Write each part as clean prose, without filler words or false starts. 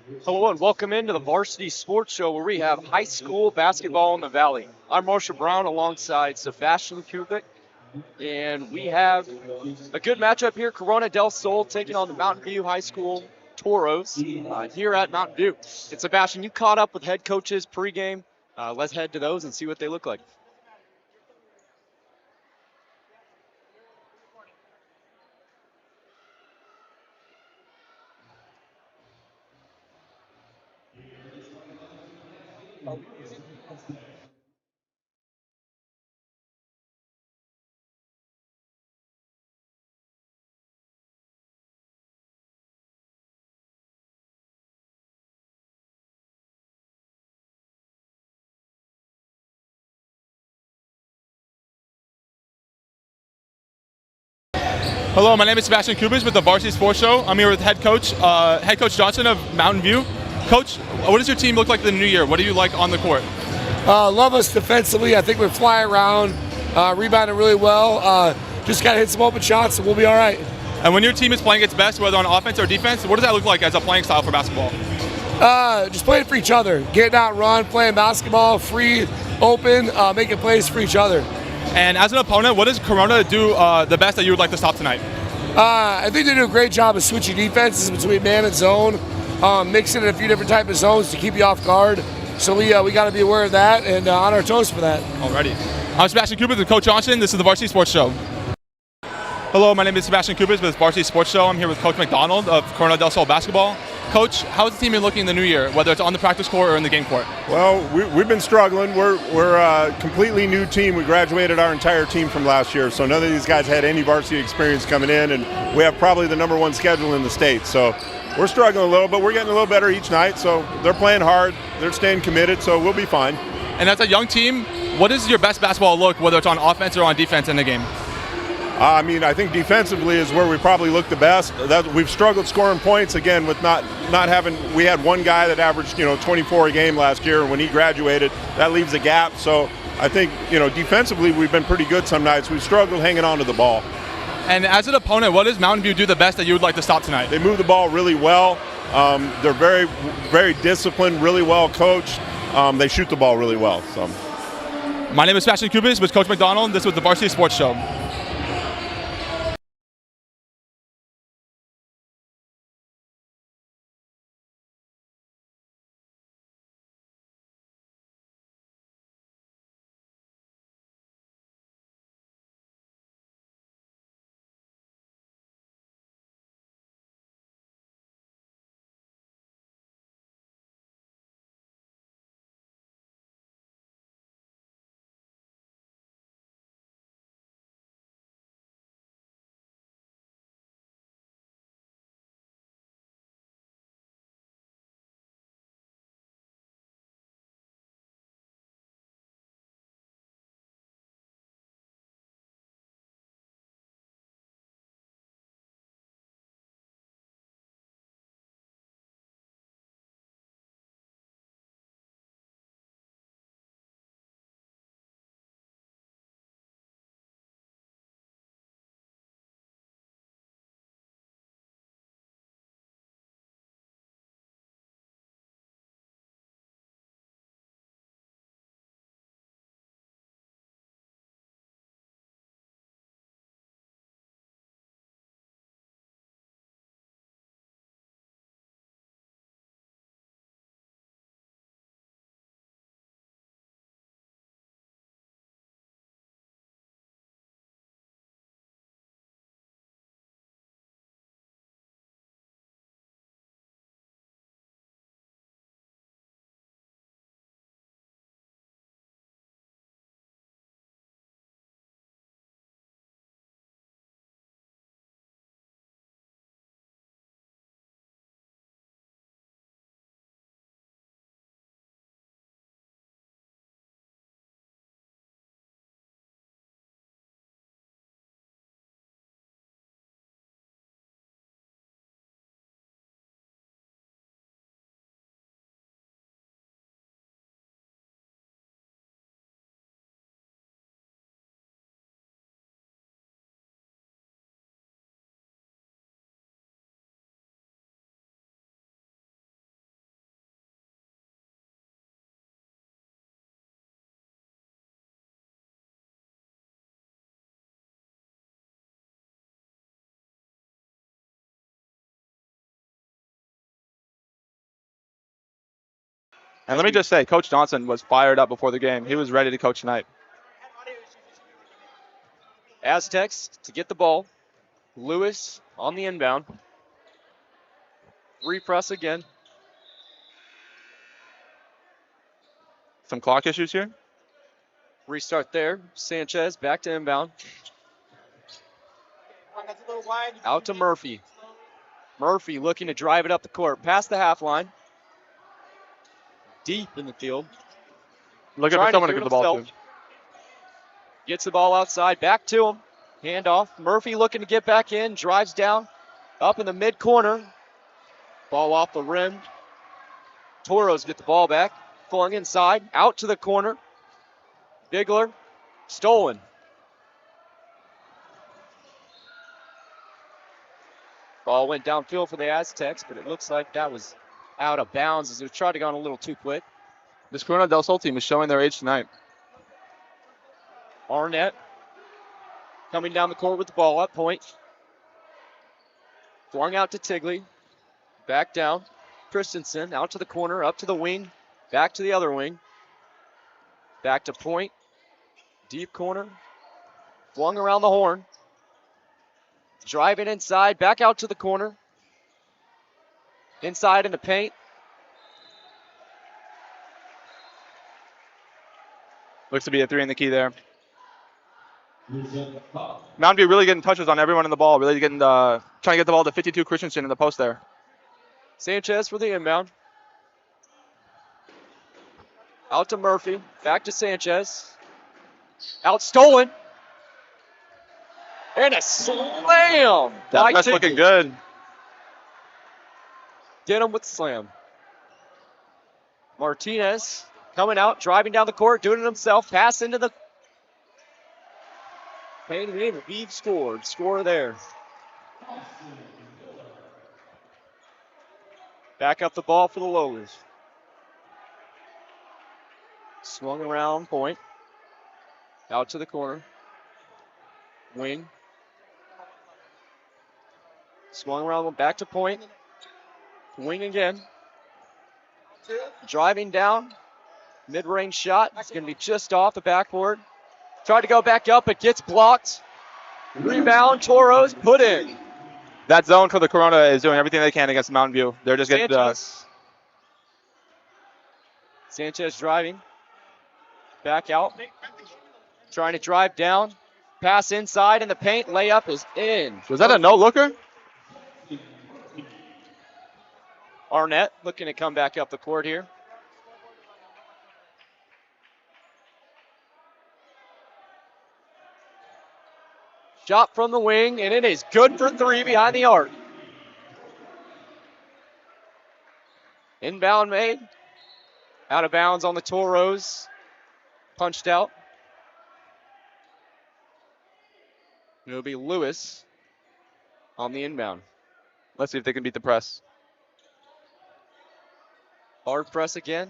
Hello and welcome into the Varsity Sports Show where we have high school basketball in the Valley. I'm Marshall Brown alongside Sebastian Kubik, and we have a good matchup here. Corona del Sol taking on the Mountain View High School Toros here at Mountain View. And Sebastian, you caught up with head coaches pregame. Let's head to those and see what they look like. Hello, my name is Sebastian Kubis with the Varsity Sports Show. I'm here with head coach Johnson of Mountain View. Coach, what does your team look like in the new year? What do you like on the court? Love us defensively. I think we're flying around, rebounding really well. Just got to hit some open shots and we'll be all right. And when your team is playing its best, whether on offense or defense, what does that look like as a playing style for basketball? Just playing for each other, getting out and run, playing basketball, free, open, making plays for each other. And as an opponent, what does Corona do the best that you would like to stop tonight? I think they do a great job of switching defenses between man and zone, mixing in a few different types of zones to keep you off guard. So we got to be aware of that and on our toes for that. Alrighty. I'm Sebastian Kubis with Coach Johnson. This is the Varsity Sports Show. Hello, my name is Sebastian Kubis with Varsity Sports Show. I'm here with Coach McDonald of Corona del Sol basketball. Coach, how's the team been looking in the new year, whether it's on the practice court or in the game court? Well, we've been struggling. We're a completely new team. We graduated our entire team from last year, so none of these guys had any varsity experience coming in, and we have probably the #1 schedule in the state. So we're struggling a little, but we're getting a little better each night. So they're playing hard. They're staying committed, so we'll be fine. And as a young team, what is your best basketball look, whether it's on offense or on defense in the game? I think defensively is where we probably look the best. We've struggled scoring points again with not having. We had one guy that averaged 24 a game last year, and when he graduated, that leaves a gap. So I think defensively we've been pretty good some nights. We've struggled hanging on to the ball. And as an opponent, what does Mountain View do the best that you would like to stop tonight? They move the ball really well. They're very, very disciplined, really well coached. They shoot the ball really well. So, my name is Sebastian Kubis with Coach McDonald. This was the Varsity Sports Show. And let me just say, Coach Johnson was fired up before the game. He was ready to coach tonight. Aztecs to get the ball. Lewis on the inbound. Repress again. Some clock issues here. Restart there. Sanchez back to inbound. Out to Murphy. Murphy looking to drive it up the court. Past the half line. Deep in the field. Looking for someone to give the ball to. Gets the ball outside. Back to him. Handoff. Murphy looking to get back in. Drives down. Up in the mid corner. Ball off the rim. Toros get the ball back. Flung inside. Out to the corner. Bigler. Stolen. Ball went downfield for the Aztecs, but it looks like that was out of bounds as it tried to go on a little too quick. This Corona Del Sol team is showing their age tonight. Arnett coming down the court with the ball at point. Flung out to Tigley. Back down. Christensen out to the corner, up to the wing. Back to the other wing. Back to point. Deep corner. Flung around the horn. Driving inside. Back out to the corner. Inside in the paint. Looks to be a 3 in the key there. Mountain View really getting touches on everyone in the ball. Really getting trying to get the ball to 52 Christensen in the post there. Sanchez for the inbound. Out to Murphy. Back to Sanchez. Out stolen. And a slam. That's looking good. Get him with the slam. Martinez coming out, driving down the court, doing it himself. Pass into the paint and in. We've scored. Score there. Back up the ball for the Lowers. Swung around point. Out to the corner. Wing. Swung around, back to point. Wing again. Driving down. Mid-range shot. It's going to be just off the backboard. Tried to go back up, but gets blocked. Rebound, Toros put in. That zone for the Corona is doing everything they can against Mountain View. They're just getting Sanchez driving. Back out. Trying to drive down. Pass inside in the paint. Layup is in. Was that a no-looker? Arnett looking to come back up the court here. Shot from the wing, and it is good for 3 behind the arc. Inbound made. Out of bounds on the Toros. Punched out. It'll be Lewis on the inbound. Let's see if they can beat the press. Hard press again.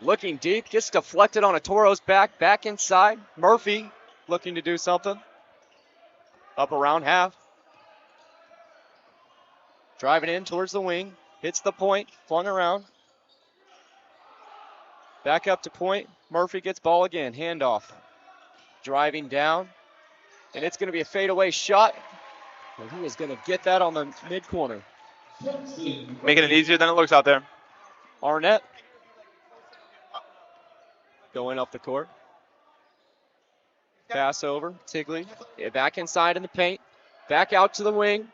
Looking deep, gets deflected on a Toros back inside. Murphy looking to do something. Up around half. Driving in towards the wing. Hits the point, flung around. Back up to point. Murphy gets ball again, handoff. Driving down. And it's going to be a fadeaway shot. And he is going to get that on the mid-corner. Making it easier than it looks out there. Arnett going up the court. Pass over, Tigley. Back inside in the paint. Back out to the wing.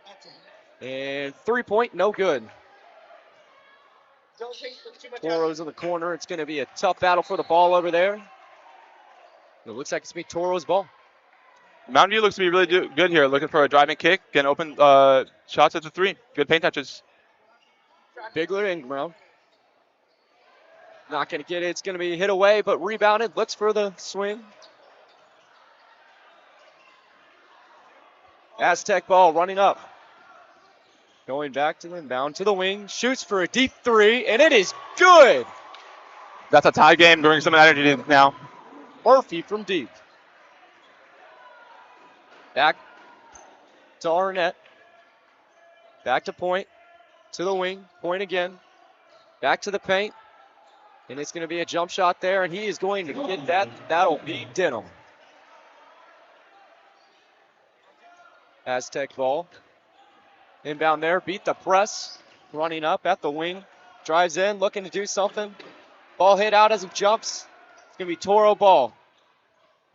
And 3-point, no good. Toros in the corner. It's going to be a tough battle for the ball over there. It looks like it's going to be Toros' ball. Mountain View looks to be really good here. Looking for a driving kick. Getting open shots at the 3. Good paint touches. Bigler Ingram. Not going to get it. It's going to be hit away, but rebounded. Looks for the swing. Aztec ball running up. Going back to the inbound to the wing. Shoots for a deep 3, and it is good. That's a tie game. Bring some energy now. Murphy from deep. Back to Arnett. Back to point. To the wing. Point again. Back to the paint. And it's going to be a jump shot there, and he is going to get that. That'll be Denham. Aztec ball. Inbound there, beat the press. Running up at the wing. Drives in, looking to do something. Ball hit out as he jumps. It's going to be Toro ball.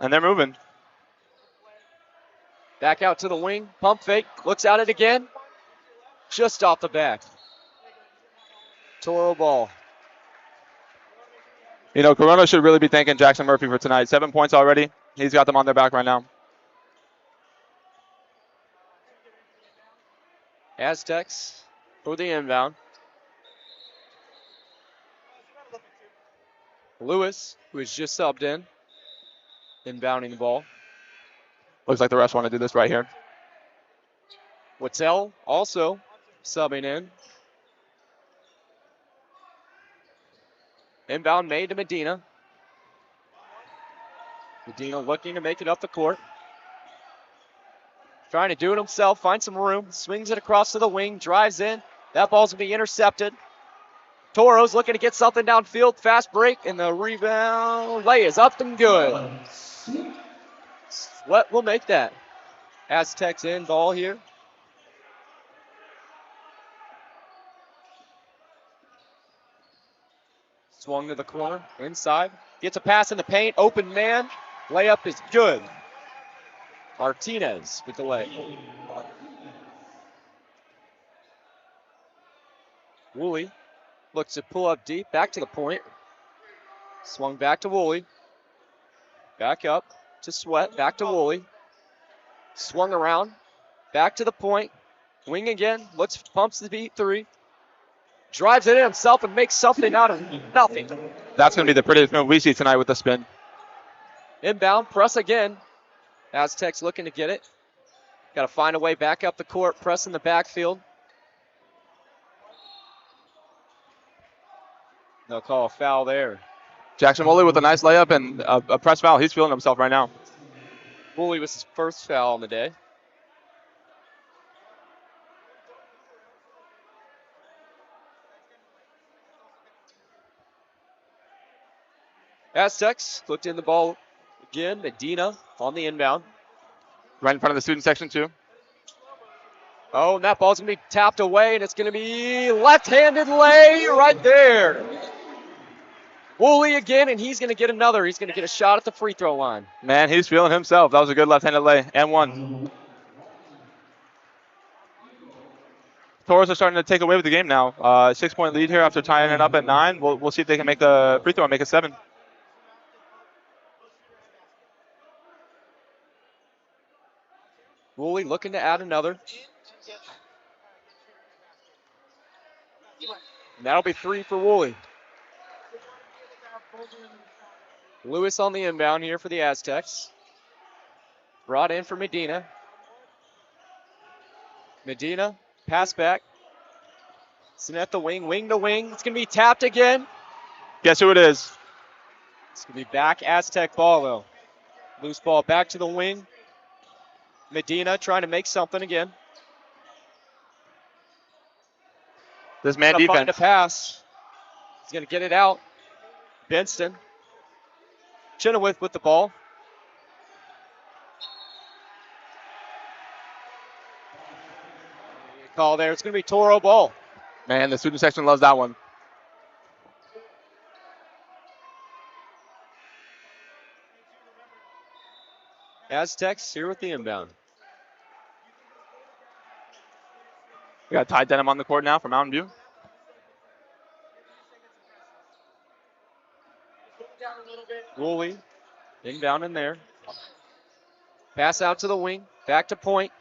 And they're moving. Back out to the wing. Pump fake. Looks at it again. Just off the back. Toro ball. You know, Corona should really be thanking Jackson Murphy for tonight. 7 points already. He's got them on their back right now. Aztecs for the inbound. Lewis, who is just subbed in, inbounding the ball. Looks like the refs want to do this right here. Wattell also subbing in. Inbound made to Medina. Medina looking to make it up the court. Trying to do it himself, find some room, swings it across to the wing, drives in. That ball's going to be intercepted. Toros looking to get something downfield, fast break, and the rebound lay is up and good. What will make that? Aztecs in ball here. Swung to the corner, inside. Gets a pass in the paint, open man. Layup is good. Martinez with the lay. Woolley looks to pull up deep, back to the point. Swung back to Woolley. Back up to Sweat, back to Woolley. Swung around, back to the point. Wing again, pumps the beat three. Drives it in himself and makes something out of nothing. That's going to be the prettiest move we see tonight with the spin. Inbound, press again. Aztecs looking to get it. Got to find a way back up the court, press in the backfield. They'll call a foul there. Jackson Woolley with a nice layup and a press foul. He's feeling himself right now. Woolley was his first foul on the day. Aztecs looked in the ball again. Medina on the inbound. Right in front of the student section, too. Oh, and that ball's going to be tapped away, and it's going to be left-handed lay right there. Woolley again, and he's going to get another. He's going to get a shot at the free throw line. Man, he's feeling himself. That was a good left-handed lay. And one. Toros are starting to take away with the game now. 6-point lead here after tying it up at 9. We'll see if they can make the free throw and make it 7. Woolley looking to add another. And that'll be 3 for Woolley. Lewis on the inbound here for the Aztecs. Brought in for Medina. Medina, pass back. Sitting at the wing, wing to wing. It's going to be tapped again. Guess who it is? It's going to be back Aztec ball, though. Loose ball back to the wing. Medina trying to make something again. This man Gonna defense. find a pass. He's going to get it out. Benston. Chenoweth with the ball. Call there. It's going to be Toro ball. Man, the student section loves that one. Aztecs here with the inbound. We got Ty Denham on the court now for Mountain View. Woolley inbound in there. Pass out to the wing. Back to point.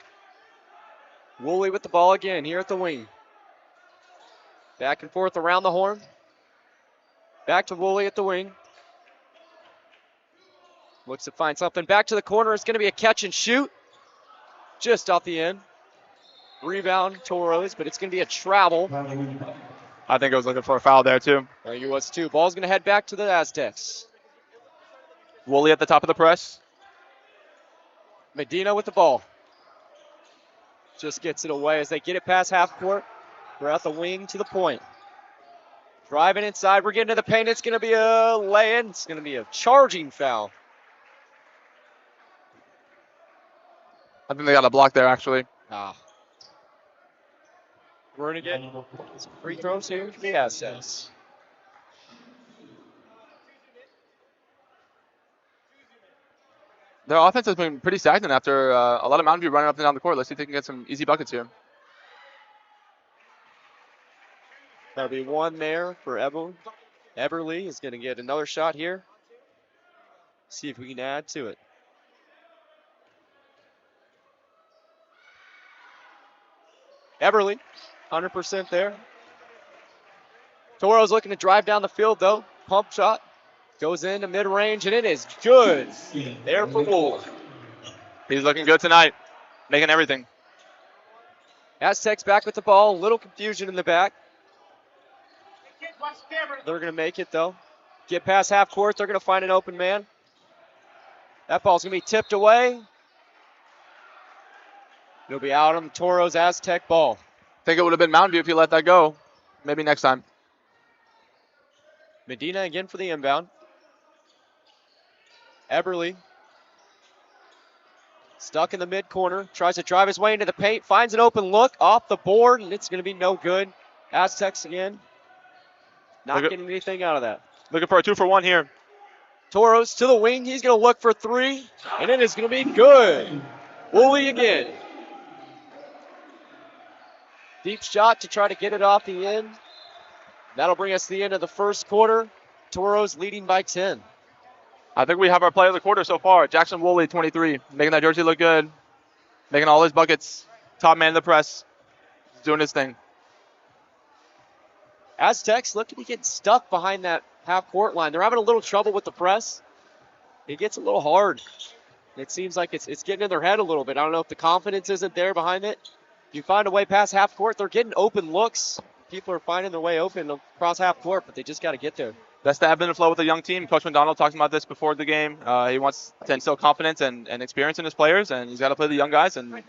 Woolley with the ball again here at the wing. Back and forth around the horn. Back to Woolley at the wing. Looks to find something. Back to the corner. It's going to be a catch and shoot. Just off the end. Rebound, Toros, but it's going to be a travel. I think I was looking for a foul there, too. There you was, too. Ball's going to head back to the Aztecs. Woolley at the top of the press. Medina with the ball. Just gets it away as they get it past half court. We're at the wing to the point. Driving inside. We're getting to the paint. It's going to be a lay-in. It's going to be a charging foul. I think they got a block there, actually. We're going to get some free throws here for the Aztecs. Their offense has been pretty stagnant after a lot of Mountain View running up and down the court. Let's see if they can get some easy buckets here. That'll be one there for Eberly is going to get another shot here. See if we can add to it. Eberly, 100% there. Toros looking to drive down the field, though. Pump shot. Goes into mid-range, and it is good. There for Wolf. He's looking good tonight, making everything. Aztecs back with the ball. A little confusion in the back. They're going to make it, though. Get past half court. They're going to find an open man. That ball's going to be tipped away. It'll be out on the Toros Aztec ball. Think it would have been Mountain View if you let that go. Maybe next time. Medina again for the inbound. Eberly. Stuck in the mid corner. Tries to drive his way into the paint. Finds an open look off the board, and it's going to be no good. Aztecs again. Not getting anything out of that. Looking for a 2-for-1 here. Toros to the wing. He's going to look for three, and it is going to be good. Woolley again. Deep shot to try to get it off the end. That'll bring us to the end of the first quarter. Toros leading by 10. I think we have our play of the quarter so far. Jackson Woolley, 23, making that jersey look good, making all his buckets. Top man in the press, doing his thing. Aztecs look to be getting stuck behind that half-court line. They're having a little trouble with the press. It gets a little hard. It seems like it's getting in their head a little bit. I don't know if the confidence isn't there behind it. If you find a way past half-court, they're getting open looks. People are finding their way open across half-court, but they just got to get there. That's the ebb and flow with a young team. Coach McDonald talked about this before the game. He wants to instill confidence and experience in his players, and he's got to play the young guys and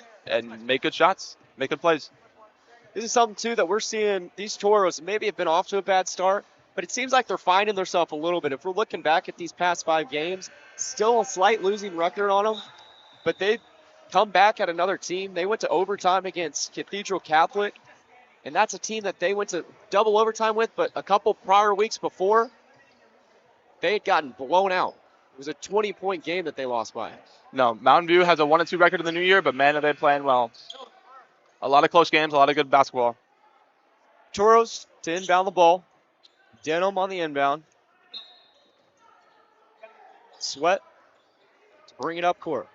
make good shots, make good plays. This is something, too, that we're seeing these Toros maybe have been off to a bad start, but it seems like they're finding themselves a little bit. If we're looking back at these past 5 games, still a slight losing record on them, but they've come back at another team. They went to overtime against Cathedral Catholic, and that's a team that they went to double overtime with, but a couple prior weeks before, they had gotten blown out. It was a 20-point game that they lost by. No, Mountain View has a 1-2 record in the new year, but man, are they playing well. A lot of close games, a lot of good basketball. Toros to inbound the ball. Denham on the inbound. Sweat to bring it up court.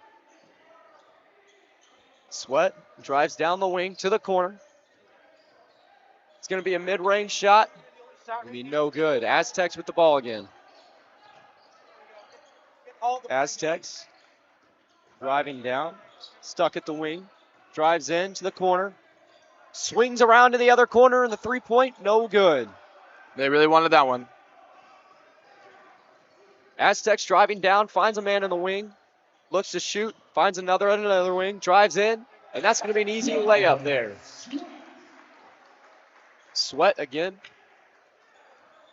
Sweat drives down the wing to the corner. It's going to be a mid-range shot. It'll be no good. Aztecs with the ball again. Aztecs driving down. Stuck at the wing. Drives in to the corner. Swings around to the other corner, and the three-point, no good. They really wanted that one. Aztecs driving down, finds a man in the wing. Looks to shoot, finds another on another wing, drives in, and that's going to be an easy layup there. Sweat again.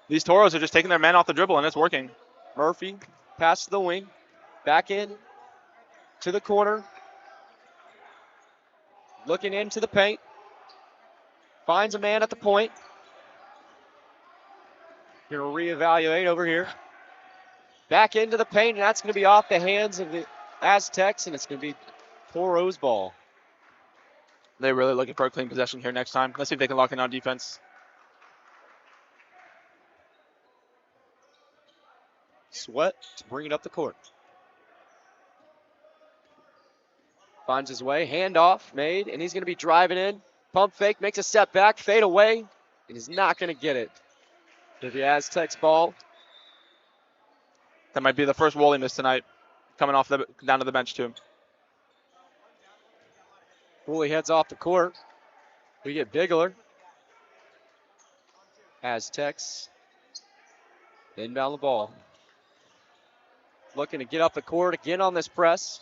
These Toros are just taking their man off the dribble, and it's working. Murphy, pass to the wing, back in to the corner. Looking into the paint. Finds a man at the point. Going to reevaluate over here. Back into the paint, and that's going to be off the hands of the Aztecs, and it's going to be Toros ball. They're really looking for a clean possession here next time. Let's see if they can lock in on defense. Sweat to bring it up the court. Finds his way, handoff made, and he's going to be driving in. Pump fake, makes a step back, fade away, and he's not going to get it. To the Aztecs ball. That might be the first Woolley miss tonight, coming off down to the bench too. Woolley heads off the court. We get Bigler. Aztecs inbound the ball. Looking to get up the court again on this press.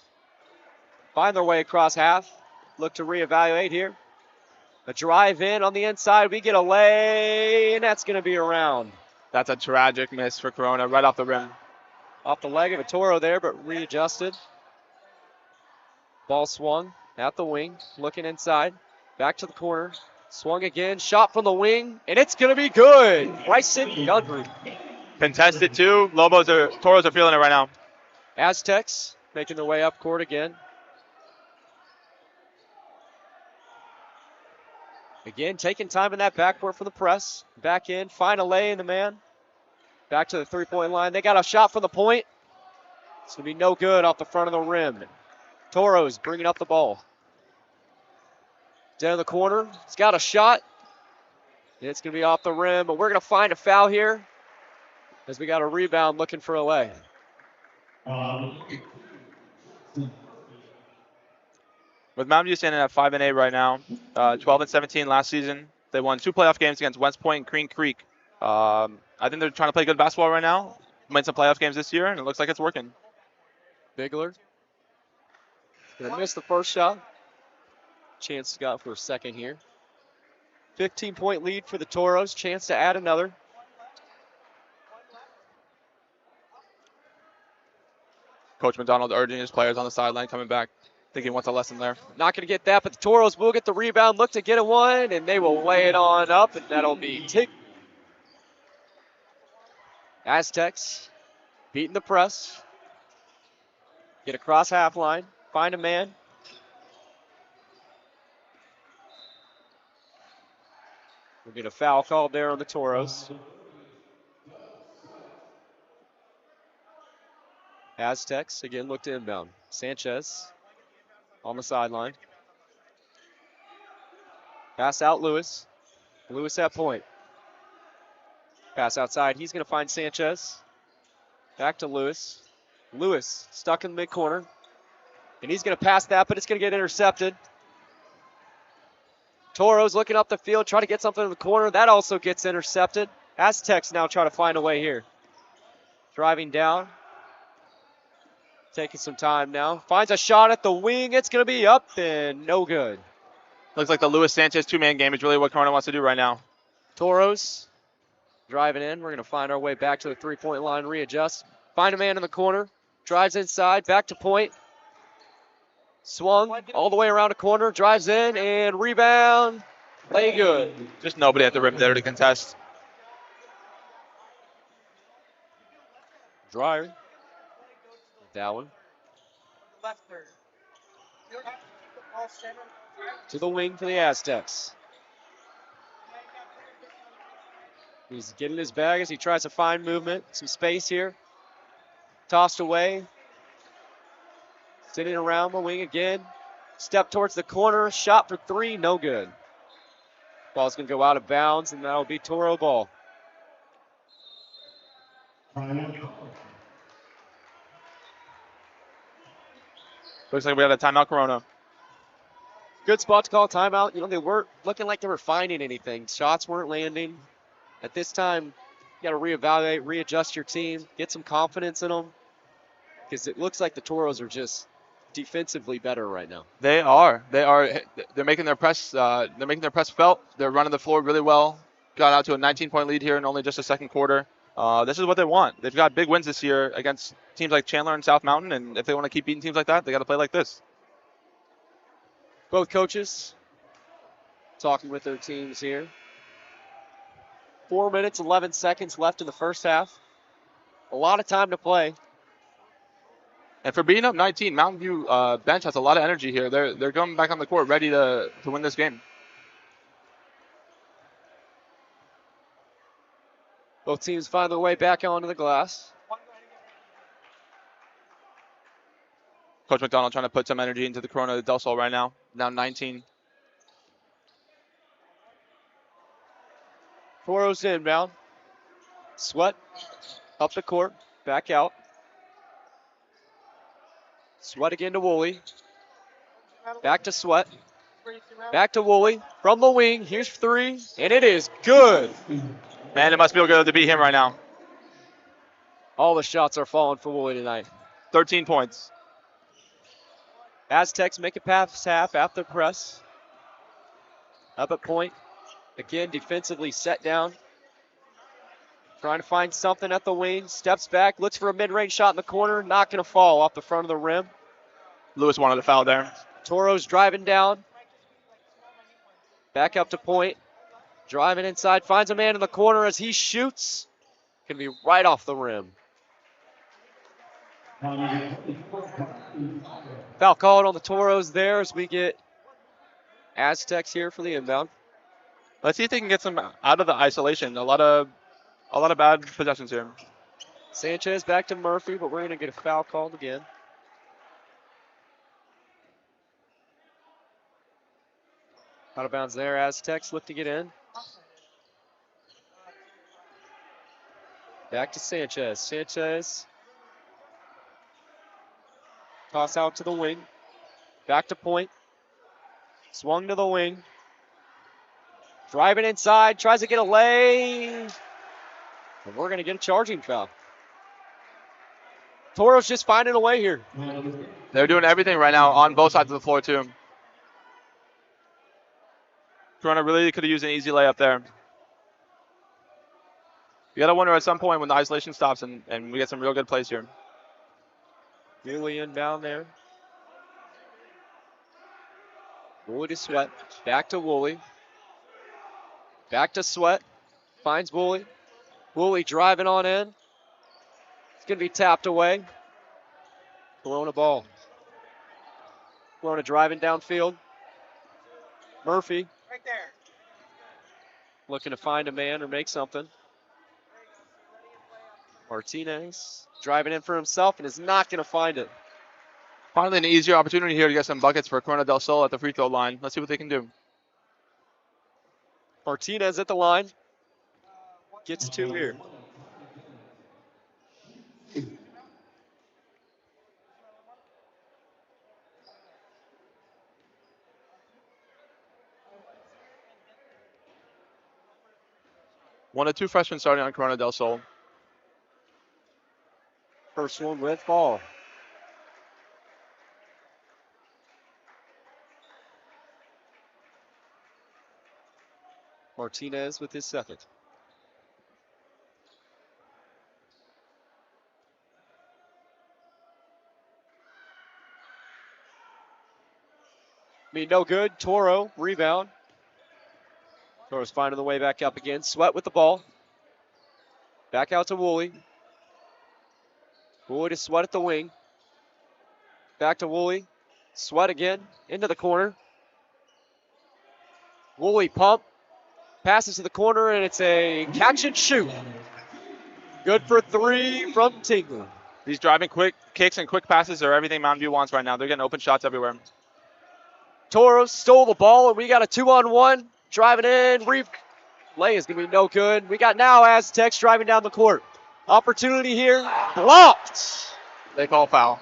Find their way across half. Look to reevaluate here. A drive in on the inside. We get a lay, and that's going to be around. That's a tragic miss for Corona, right off the rim. Off the leg of a Toro there, but readjusted. Ball swung at the wing, looking inside. Back to the corner. Swung again, shot from the wing, and it's going to be good. Bryson Gundry. Contested too. Toros are feeling it right now. Aztecs making their way up court again. Again, taking time in that backcourt for the press. Back in, find a lay in the man. Back to the three-point line. They got a shot from the point. It's going to be no good off the front of the rim. Toros bringing up the ball. Down the corner. He's got a shot. And it's going to be off the rim, but we're going to find a foul here as we got a rebound looking for a lay. With Mountain View standing at 5-8 right now, 12-17 last season. They won 2 playoff games against West Point and Creek Creek. I think they're trying to play good basketball right now. Win some playoff games this year, and it looks like it's working. Bigler. Gonna miss the first shot. Chance got for a second here. 15-point lead for the Toros. Chance to add another. Coach McDonald urging his players on the sideline coming back. I think he wants a lesson there. Not going to get that, but the Toros will get the rebound. Look to get it one, and they will lay it on up, and that'll be tick. Aztecs beating the press. Get across half line. Find a man. We'll get a foul called there on the Toros. Aztecs again look to inbound. Sanchez on the sideline. Pass out Lewis. Lewis at point. Pass outside. He's going to find Sanchez. Back to Lewis. Lewis stuck in the mid corner. And he's going to pass that, but it's going to get intercepted. Toros looking up the field, try to get something in the corner. That also gets intercepted. Aztecs now try to find a way here. Driving down. Taking some time now. Finds a shot at the wing. It's going to be up and no good. Looks like the Lewis Sanchez two-man game is really what Corona wants to do right now. Toros driving in. We're going to find our way back to the three-point line, readjust. Find a man in the corner. Drives inside, back to point. Swung all the way around a corner, drives in, and rebound. Lay good. Just nobody at the rim there to contest. Dreyer. That one. To the wing for the Aztecs. He's getting his bag as he tries to find movement. Some space here. Tossed away. Sitting around the wing again. Step towards the corner. Shot for three. No good. Ball's going to go out of bounds, and that'll be Toro ball. Looks like we have a timeout, Corona. Good spot to call a timeout. You know, they weren't looking like they were finding anything. Shots weren't landing. At this time, you got to reevaluate, readjust your team, get some confidence in them, because it looks like the Toros are just defensively better right now. They are. They're making their press. They're making their press felt. They're running the floor really well. Got out to a 19-point lead here in only just a second quarter. This is what they want. They've got big wins this year against teams like Chandler and South Mountain, and if they want to keep beating teams like that, they got to play like this. Both coaches talking with their teams here. 4 minutes, 11 seconds left in the first half. A lot of time to play. And for being up 19, Mountain View bench has a lot of energy here. They're going back on the court ready to win this game. Both teams find their way back onto the glass. Coach McDonald trying to put some energy into the Corona Del Sol right now. Down 19. Toros inbound. Sweat up the court, back out. Sweat again to Woolley. Back to Sweat. Back to Woolley. From the wing, here's three, and it is good. Man, it must feel good to be him right now. All the shots are falling for Woolley tonight. 13 points. Aztecs make it past half after press. Up at point. Again, defensively set down. Trying to find something at the wing. Steps back, looks for a mid-range shot in the corner. Not going to fall off the front of the rim. Lewis wanted a foul there. Toros driving down. Back up to point. Driving inside. Finds a man in the corner as he shoots. Can be right off the rim. Foul called on the Toros there as we get Aztecs here for the inbound. Let's see if they can get some out of the isolation. A lot of bad possessions here. Sanchez back to Murphy, but we're going to get a foul called again. Out of bounds there. Aztecs look to get in. Back to Sanchez. Sanchez. Toss out to the wing. Back to point. Swung to the wing. Driving inside. Tries to get a lay. And we're going to get a charging foul. Toros just finding a way here. They're doing everything right now on both sides of the floor, too. Corona really could have used an easy layup there. You got to wonder at some point when the isolation stops and we get some real good plays here. Woolley inbound there. Woolley to Sweat. Back to Woolley. Back to Sweat. Finds Woolley. Woolley driving on in. It's going to be tapped away. Corona ball. Corona driving downfield. Murphy. Right there. Looking to find a man or make something. Martinez driving in for himself and is not going to find it. Finally, an easier opportunity here to get some buckets for Corona del Sol at the free throw line. Let's see what they can do. Martinez at the line. Gets two here. One of two freshmen starting on Corona del Sol. First one with ball. Martinez with his second. No good. Toro, rebound. Toro's finding the way back up again. Sweat with the ball. Back out to Woolley. Woolley to Sweat at the wing. Back to Woolley. Sweat again. Into the corner. Woolley pump. Passes to the corner, and it's a catch and shoot. Good for three from Tingley. These driving quick kicks and quick passes are everything Mountain View wants right now. They're getting open shots everywhere. Toros stole the ball, and we got a 2-on-1. Driving in. Lay is going to be no good. We got now Aztecs driving down the court. Opportunity here. Blocked. They call foul.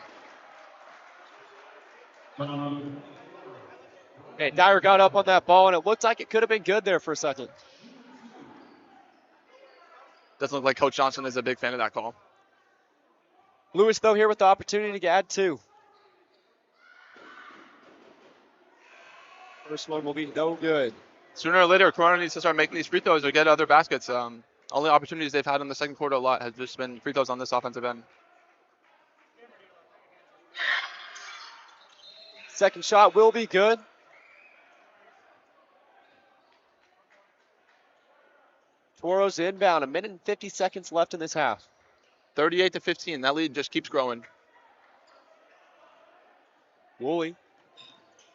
Hey, Dyer got up on that ball, and it looked like it could have been good there for a second. Doesn't look like Coach Johnson is a big fan of that call. Lewis, though, here with the opportunity to add two. First one will be no good. Sooner or later, Corona needs to start making these free throws or get other baskets. Only opportunities they've had in the second quarter a lot has just been free throws on this offensive end. Second shot will be good. Toros inbound. 1 minute and 50 seconds left in this half. 38-15. That lead just keeps growing. Woolley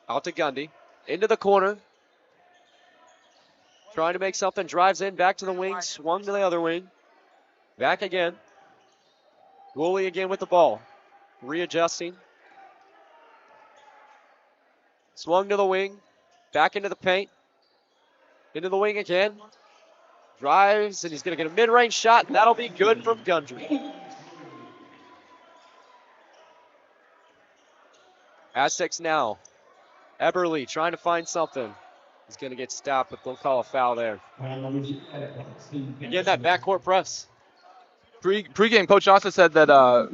out to Gundy. Into the corner. Trying to make something. Drives in. Back to the wing. Swung to the other wing. Back again. Woolley again with the ball. Readjusting. Swung to the wing. Back into the paint. Into the wing again. Drives, and he's going to get a mid-range shot, and that'll be good from Gundry. Aztecs now. Eberle trying to find something. He's going to get stopped, but they'll call a foul there. Again, that backcourt press. Pre-game, Coach Johnson said that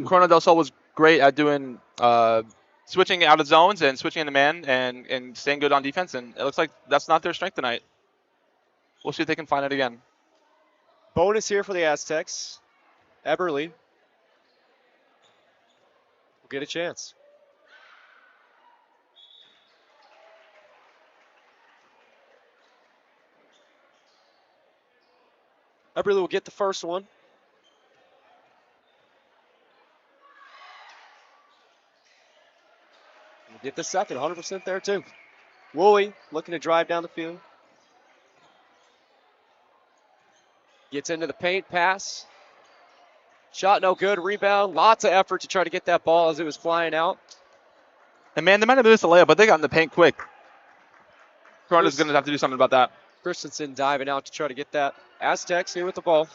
Corona del Sol was great at doing switching out of zones and switching into man and staying good on defense. And it looks like that's not their strength tonight. We'll see if they can find it again. Bonus here for the Aztecs. Eberly will get a chance. Eberly will get the first one. We'll get the second, 100% there too. Woolley looking to drive down the field. Gets into the paint, pass. Shot no good, rebound. Lots of effort to try to get that ball as it was flying out. And man, they might have missed the layup, but they got in the paint quick. Corona's going to have to do something about that. Christensen diving out to try to get that. Aztecs here with the ball.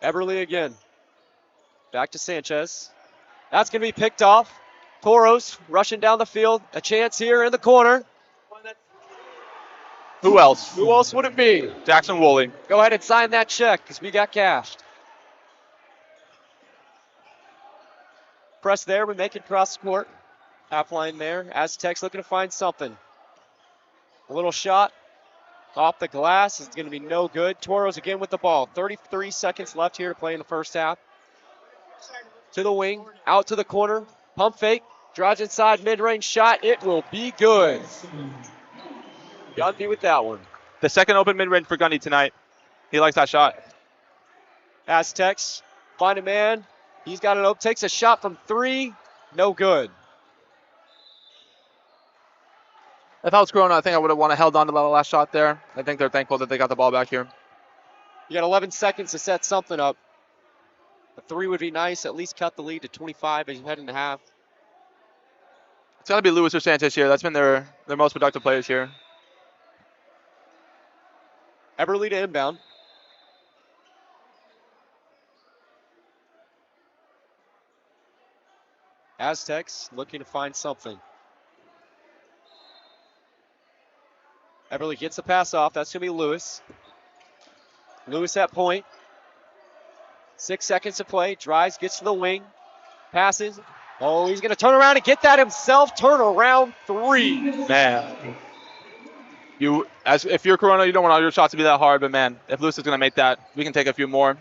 Eberly again. Back to Sanchez. That's going to be picked off. Toros rushing down the field. A chance here in the corner. Who else? Who else would it be? Jackson Woolley. Go ahead and sign that check because we got cashed. Press there. We make it cross court. Half line there. Aztecs looking to find something. A little shot off the glass is going to be no good. Toros again with the ball. 33 seconds left here to play in the first half. To the wing. Out to the corner. Pump fake. Drives inside. Mid-range shot. It will be good. Gundy with that one. The second open mid-range for Gundy tonight. He likes that shot. Aztecs find a man. He's got it open. Takes a shot from 3. No good. If I was Corona, I think I would have wanted held on to the last shot there. I think they're thankful that they got the ball back here. You got 11 seconds to set something up. A 3 would be nice. At least cut the lead to 25 as you head into half. It's got to be Lewis or Sanchez here. That's been their most productive players here. Eberly to inbound. Aztecs looking to find something. Eberly gets the pass off. That's going to be Lewis. Lewis at point. 6 seconds to play. Drives, gets to the wing. Passes. Oh, he's going to turn around and get that himself. Turn around 3. Man. If you're Corona, you don't want all your shots to be that hard, but man, if Lewis is going to make that, we can take a few more.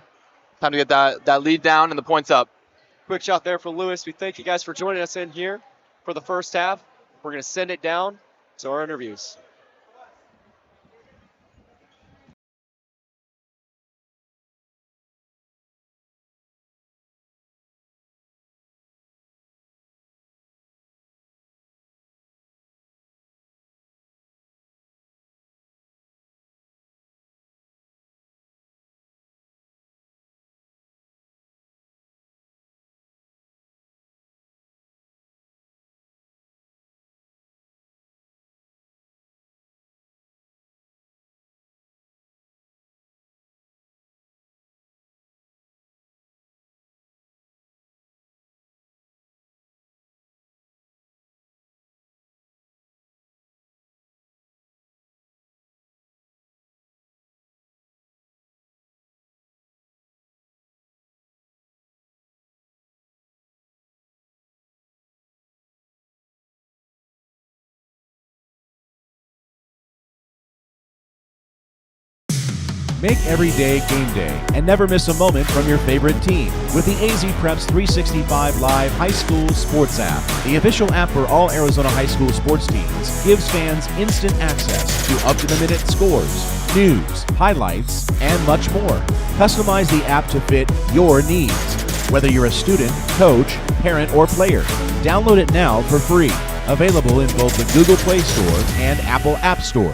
Time to get that lead down and the points up. Quick shot there for Lewis. We thank you guys for joining us in here for the first half. We're going to send it down to our interviews. Make every day game day and never miss a moment from your favorite team with the AZ Preps 365 Live High School Sports app. The official app for all Arizona high school sports teams gives fans instant access to up-to-the-minute scores, news, highlights, and much more. Customize the app to fit your needs, whether you're a student, coach, parent, or player. Download it now for free. Available in both the Google Play Store and Apple App Store.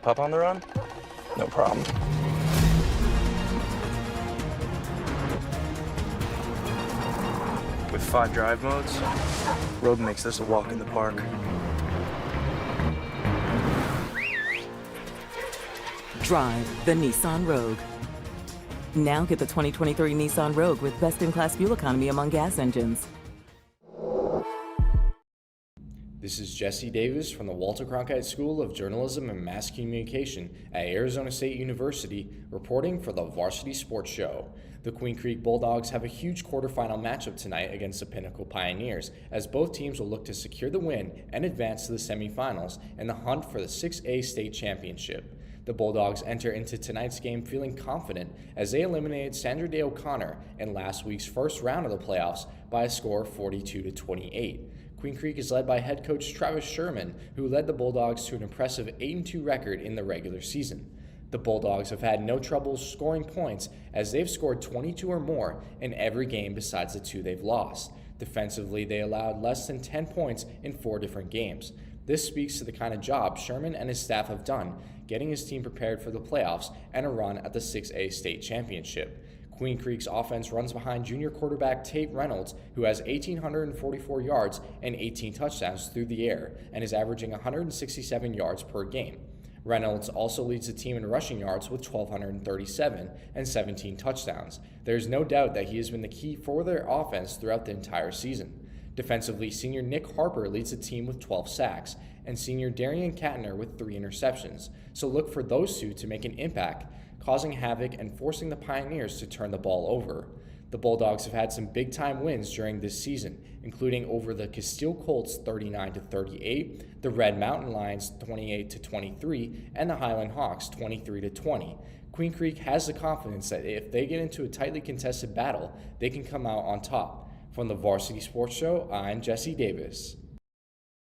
Pup on the run? No problem. With 5 drive modes, Road makes this a walk in the park. Drive the Nissan Rogue. Now get the 2023 Nissan Rogue with best-in-class fuel economy among gas engines. This is Jesse Davis from the Walter Cronkite School of Journalism and Mass Communication at Arizona State University, reporting for the Varsity Sports Show. The Queen Creek Bulldogs have a huge quarterfinal matchup tonight against the Pinnacle Pioneers, as both teams will look to secure the win and advance to the semifinals in the hunt for the 6A state championship. The Bulldogs enter into tonight's game feeling confident as they eliminated Sandra Day O'Connor in last week's first round of the playoffs by a score of 42-28. Queen Creek is led by head coach Travis Sherman, who led the Bulldogs to an impressive 8-2 record in the regular season. The Bulldogs have had no trouble scoring points as they've scored 22 or more in every game besides the 2 they've lost. Defensively, they allowed less than 10 points in 4 different games. This speaks to the kind of job Sherman and his staff have done, getting his team prepared for the playoffs and a run at the 6A state championship. Queen Creek's offense runs behind junior quarterback Tate Reynolds, who has 1,844 yards and 18 touchdowns through the air and is averaging 167 yards per game. Reynolds also leads the team in rushing yards with 1,237 and 17 touchdowns. There's no doubt that he has been the key for their offense throughout the entire season. Defensively, senior Nick Harper leads the team with 12 sacks, and senior Darian Katner with 3 interceptions. So look for those two to make an impact, causing havoc and forcing the Pioneers to turn the ball over. The Bulldogs have had some big-time wins during this season, including over the Castile Colts 39-38, the Red Mountain Lions 28-23, and the Highland Hawks 23-20. Queen Creek has the confidence that if they get into a tightly contested battle, they can come out on top. From the Varsity Sports Show, I'm Jesse Davis.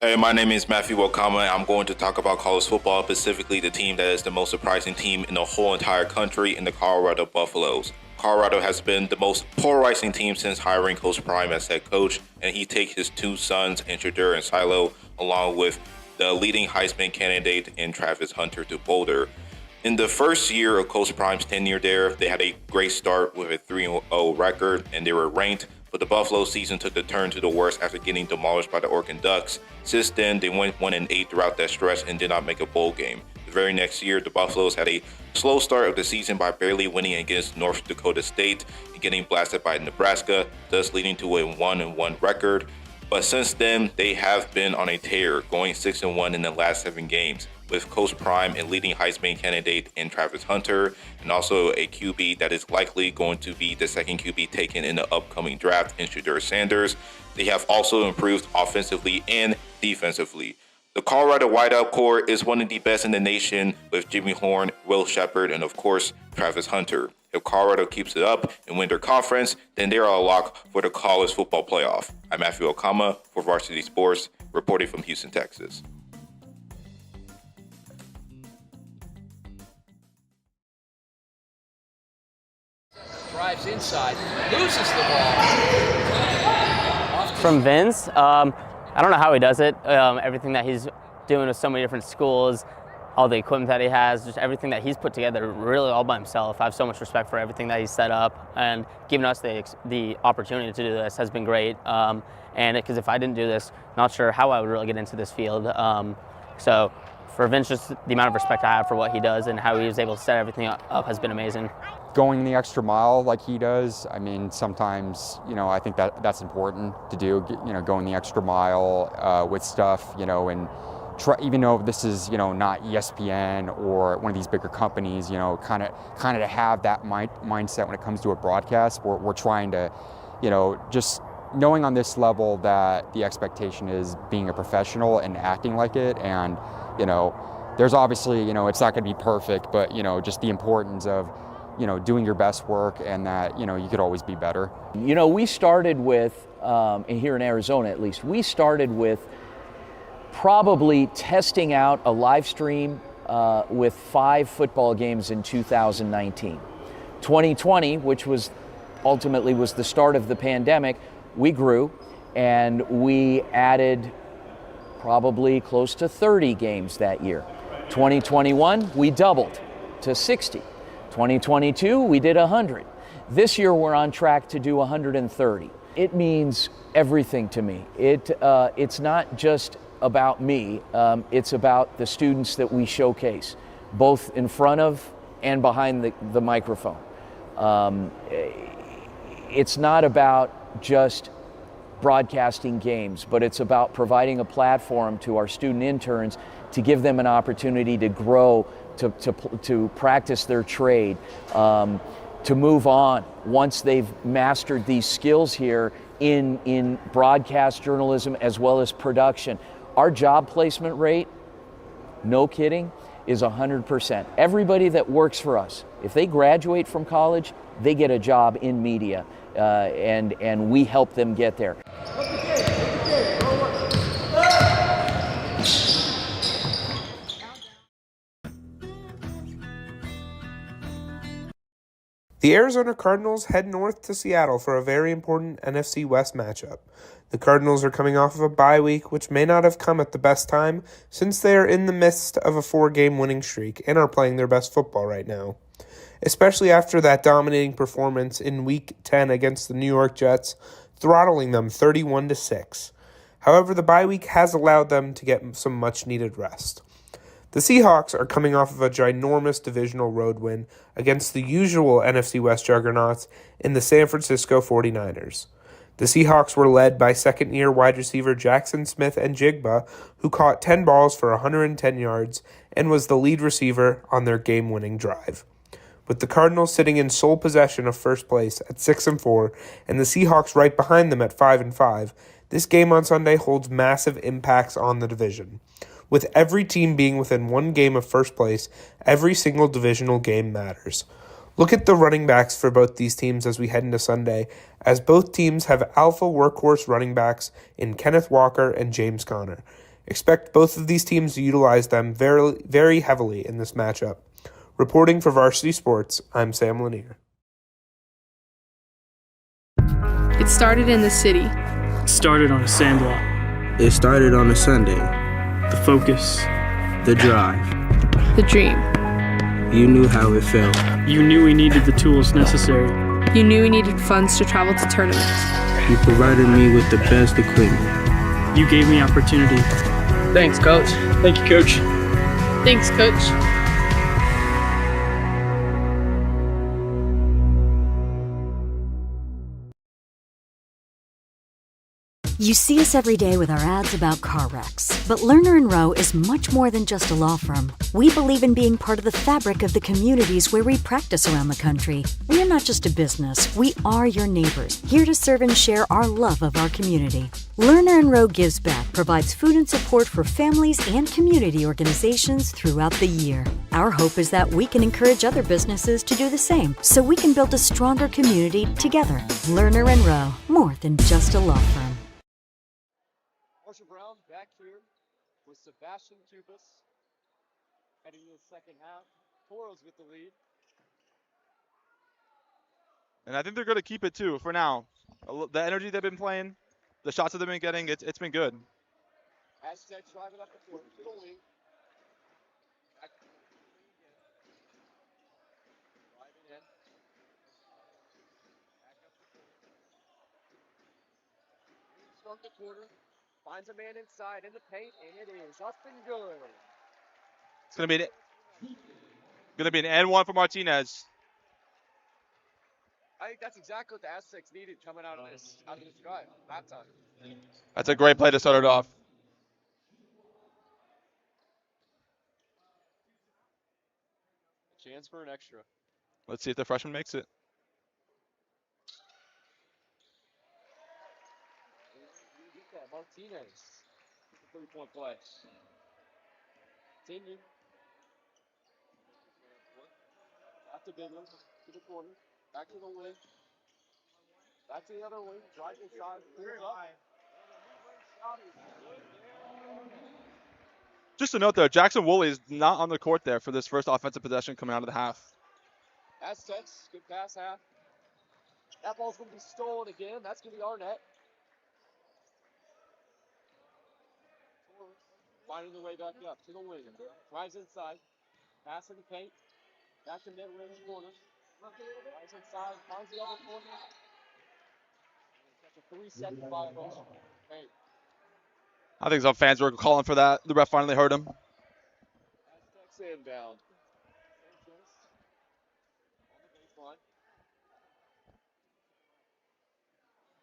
Hey, my name is Matthew Wakama. I'm going to talk about college football, specifically the team that is the most surprising team in the whole entire country, in the Colorado Buffaloes. Colorado has been the most polarizing team since hiring Coach Prime as head coach, and he takes his 2 sons, Shadur and Silo, along with the leading Heisman candidate in Travis Hunter to Boulder. In the first year of Coach Prime's tenure there, they had a great start with a 3-0 record, and they were ranked. But the Buffalo season took a turn to the worst after getting demolished by the Oregon Ducks. Since then, they went 1-8 throughout that stretch and did not make a bowl game. The very next year, the Buffaloes had a slow start of the season by barely winning against North Dakota State and getting blasted by Nebraska, thus leading to a 1-1 record. But since then, they have been on a tear, going 6-1 in the last 7 games, with Coach Prime and leading Heisman candidate in Travis Hunter, and also a QB that is likely going to be the second QB taken in the upcoming draft in Shadur Sanders. They have also improved offensively and defensively. The Colorado wideout core is one of the best in the nation, with Jimmy Horn, Will Shepard, and of course, Travis Hunter. If Colorado keeps it up and win their conference, then they are a lock for the college football playoff. I'm Matthew Okama for Varsity Sports, reporting from Houston, Texas. Drives inside, loses the ball. From Vince, I don't know how he does it. Everything that he's doing with so many different schools, all the equipment that he has, just everything that he's put together really all by himself. I have so much respect for everything that he's set up, and giving us the opportunity to do this has been great. And because if I didn't do this, not sure how I would really get into this field. So for Vince, just the amount of respect I have for what he does and how he was able to set everything up has been amazing. Going the extra mile like he does, I mean, sometimes, I think that's important to do, going the extra mile with stuff, and try, even though this is, not ESPN or one of these bigger companies, kind of to have that mindset when it comes to a broadcast. We're trying to, just knowing on this level that the expectation is being a professional and acting like it. And, there's obviously, it's not going to be perfect, but, just the importance of, doing your best work, and that, you could always be better. We started with, here in Arizona at least, we started with probably testing out a live stream with 5 football games in 2019. 2020, which was ultimately was the start of the pandemic, we grew and we added probably close to 30 games that year. 2021, we doubled to 60. 2022, we did 100. This year, we're on track to do 130. It means everything to me. It's not just about me. It's about the students that we showcase. both in front of and behind the microphone. It's not about just broadcasting games, but it's about providing a platform to our student interns to give them an opportunity to grow, to practice their trade, to move on once they've mastered these skills here in broadcast journalism as well as production. Our job placement rate, no kidding, is 100%. Everybody that works for us, if they graduate from college, they get a job in media, and we help them get there. The Arizona Cardinals head north to Seattle for a very important NFC West matchup. The Cardinals are coming off of a bye week, which may not have come at the best time, since they are in the midst of a 4-game winning streak and are playing their best football right now. Especially after that dominating performance in Week 10 against the New York Jets, throttling them 31-6. However, the bye week has allowed them to get some much-needed rest. The Seahawks are coming off of a ginormous divisional road win against the usual NFC West juggernauts in the San Francisco 49ers. The Seahawks were led by second-year wide receiver Jackson Smith and Jigba, who caught 10 balls for 110 yards and was the lead receiver on their game-winning drive. With the Cardinals sitting in sole possession of first place at 6-4 and the Seahawks right behind them at 5-5, this game on Sunday holds massive impacts on the division. With every team being within 1 game of first place, every single divisional game matters. Look at the running backs for both these teams as we head into Sunday, as both teams have alpha workhorse running backs in Kenneth Walker and James Conner. Expect both of these teams to utilize them very, very heavily in this matchup. Reporting for Varsity Sports, I'm Sam Lanier. It started in the city. It started on a sandlot. It started on a Sunday. The focus. The drive. The dream. You knew how it felt. You knew we needed the tools necessary. You knew we needed funds to travel to tournaments. You provided me with the best equipment. You gave me opportunity. Thanks, Coach. Thank you, Coach. Thanks, Coach. You see us every day with our ads about car wrecks. But Lerner & Rowe is much more than just a law firm. We believe in being part of the fabric of the communities where we practice around the country. We are not just a business. We are your neighbors, here to serve and share our love of our community. Lerner & Rowe Gives Back provides food and support for families and community organizations throughout the year. Our hope is that we can encourage other businesses to do the same, so we can build a stronger community together. Lerner & Rowe, more than just a law firm. Brown back here with Sebastian Tues heading to the second half. Toros with the lead. And I think they're going to keep it too for now. The energy they've been playing, the shots that they've been getting, it's been good. Aztecs driving up the court to the wing. Back to the wing again. Driving in. Back up the court. From the corner. Finds a man inside in the paint, and it is up and good. It's going to be an and one for Martinez. I think that's exactly what the Aztecs needed coming out of this drive. That time. That's a great play to start it off. A chance for an extra. Let's see if the freshman makes it. Martinez, 3-point play. Continue. That's a big one. To the corner. Back to the wing. Back to the other wing. Drive inside. Just a note there, Jackson Woolley is not on the court there for this first offensive possession coming out of the half. Aztecs, good pass half. That ball's going to be stolen again. That's going to be our net. Finding the way back up to the wing. Drives inside. Pass in the paint. Back to mid-range corner. Drives inside. Finds the other corner. That's a 3-second violation. Paint. I think some fans were calling for that. The ref finally heard him. Aztecs inbound.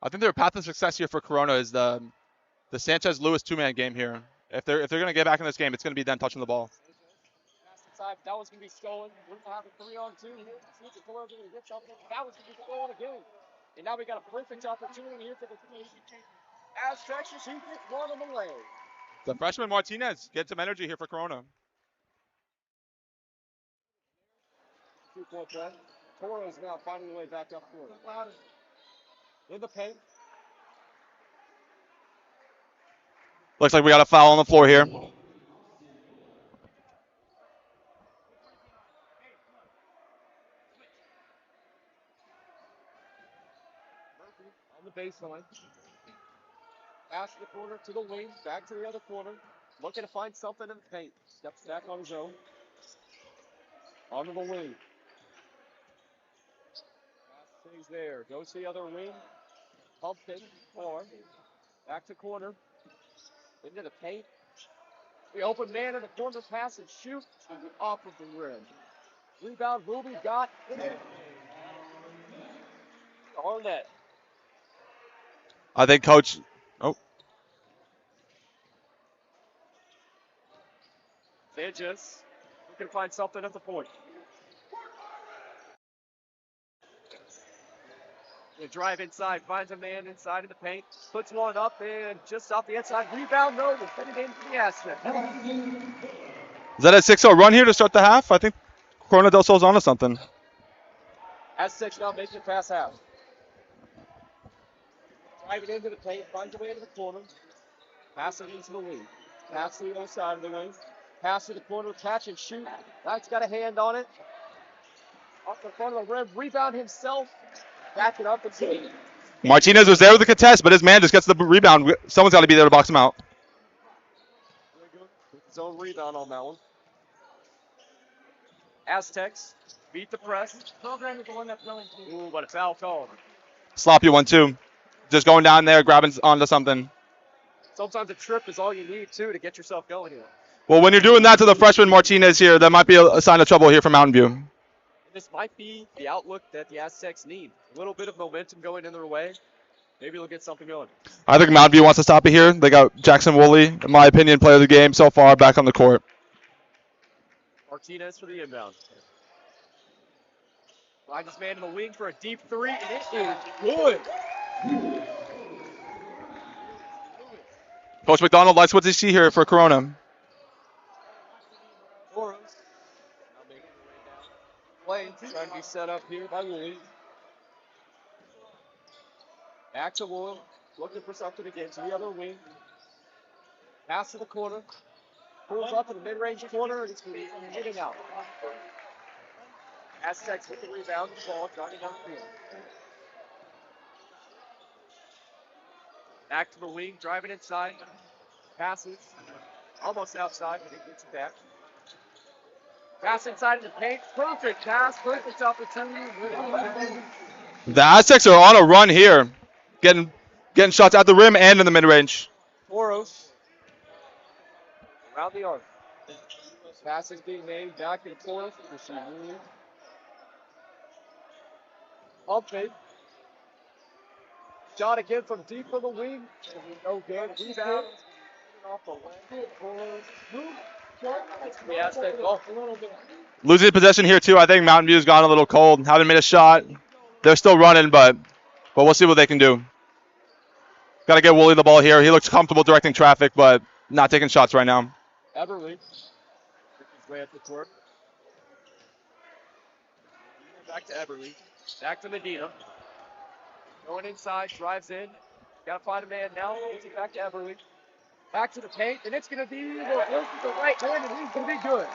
I think their path to success here for Corona is the Sanchez-Lewis two-man game here. If they're going to get back in this game, it's going to be them touching the ball. That was going to be stolen. We're going to have a 3-on-2 here. See if the Toros are going to get something. That was going to be stolen again. And now we got a perfect opportunity here for the Aztecs to shoot one on the way. The freshman Martinez gets some energy here for Corona. 2-point play. Toros now finding the way back up court. In the paint. Looks like we got a foul on the floor here. On the baseline. Pass the corner to the wing. Back to the other corner. Looking to find something in the paint. Steps back on his own. Onto the wing. Pass stays there. Goes to the other wing. Pump fake. Far. Back to corner. Into the paint. The open man in the corner. Pass and shoot. Off of the rim. Rebound. Ruby got it. Arnett. I think Coach. Oh. Sanchez looking to find something at the point. The drive inside, finds a man inside of the paint, puts one up and just off the inside. Rebound, no, we'll put it into the Aztecs. Is that a 6-0 run here to start the half? I think Corona del Sol's onto something. Aztecs now making it past half. Driving into the paint, finds a way into the corner. Pass it into the wing. Pass to the other side of the wing. Pass to the corner, catch and shoot. Knight's got a hand on it. Off the front of the rim, rebound himself. Back it up and see. Martinez was there with the contest, but his man just gets the rebound. Someone's got to be there to box him out. His own rebound on that one. Aztecs beat the press. Program is the one that's going to. Ooh, but a foul call. Sloppy one, too. Just going down there, grabbing onto something. Sometimes a trip is all you need, too, to get yourself going here. Well, when you're doing that to the freshman Martinez here, that might be a sign of trouble here for Mountain View. This might be the outlook that the Aztecs need. A little bit of momentum going in their way. Maybe they'll get something going. I think Mountain View wants to stop it here. They got Jackson Woolley, in my opinion, player of the game so far, back on the court. Martinez for the inbound. Finds his man in the wing for a deep three, and it is good. Coach McDonald likes what they see here for Corona. Toros now making their way down. Play trying to be set up here by Woolley. Back to Woolley, looking for something again to the other wing. Pass to the corner. Pulls up in the mid-range corner, and it's going to be hitting out. Aztecs with the rebound, the ball driving down the field. Back to the wing, driving inside. Passes. Almost outside, but he gets it back. Pass inside in the paint. Perfect pass, perfect opportunity. The Aztecs are on a run here, getting shots at the rim and in the mid-range. Toros around the arc. Pass is being made back and forth. Pump fake. Shot again from deep from the wing. No good. Rebound. Off the leg. The Aztecs off a little bit. Losing possession here too. I think Mountain View's gone a little cold. Haven't made a shot. They're still running, but we'll see what they can do. Got to get Woolley the ball here. He looks comfortable directing traffic, but not taking shots right now. Everly. His way at the court. Back to Everly. Back to Medina. Going inside, drives in. Got to find a man now. Gets it back to Everly. Back to the paint, and it's going to be the right hand, and he's going to be good.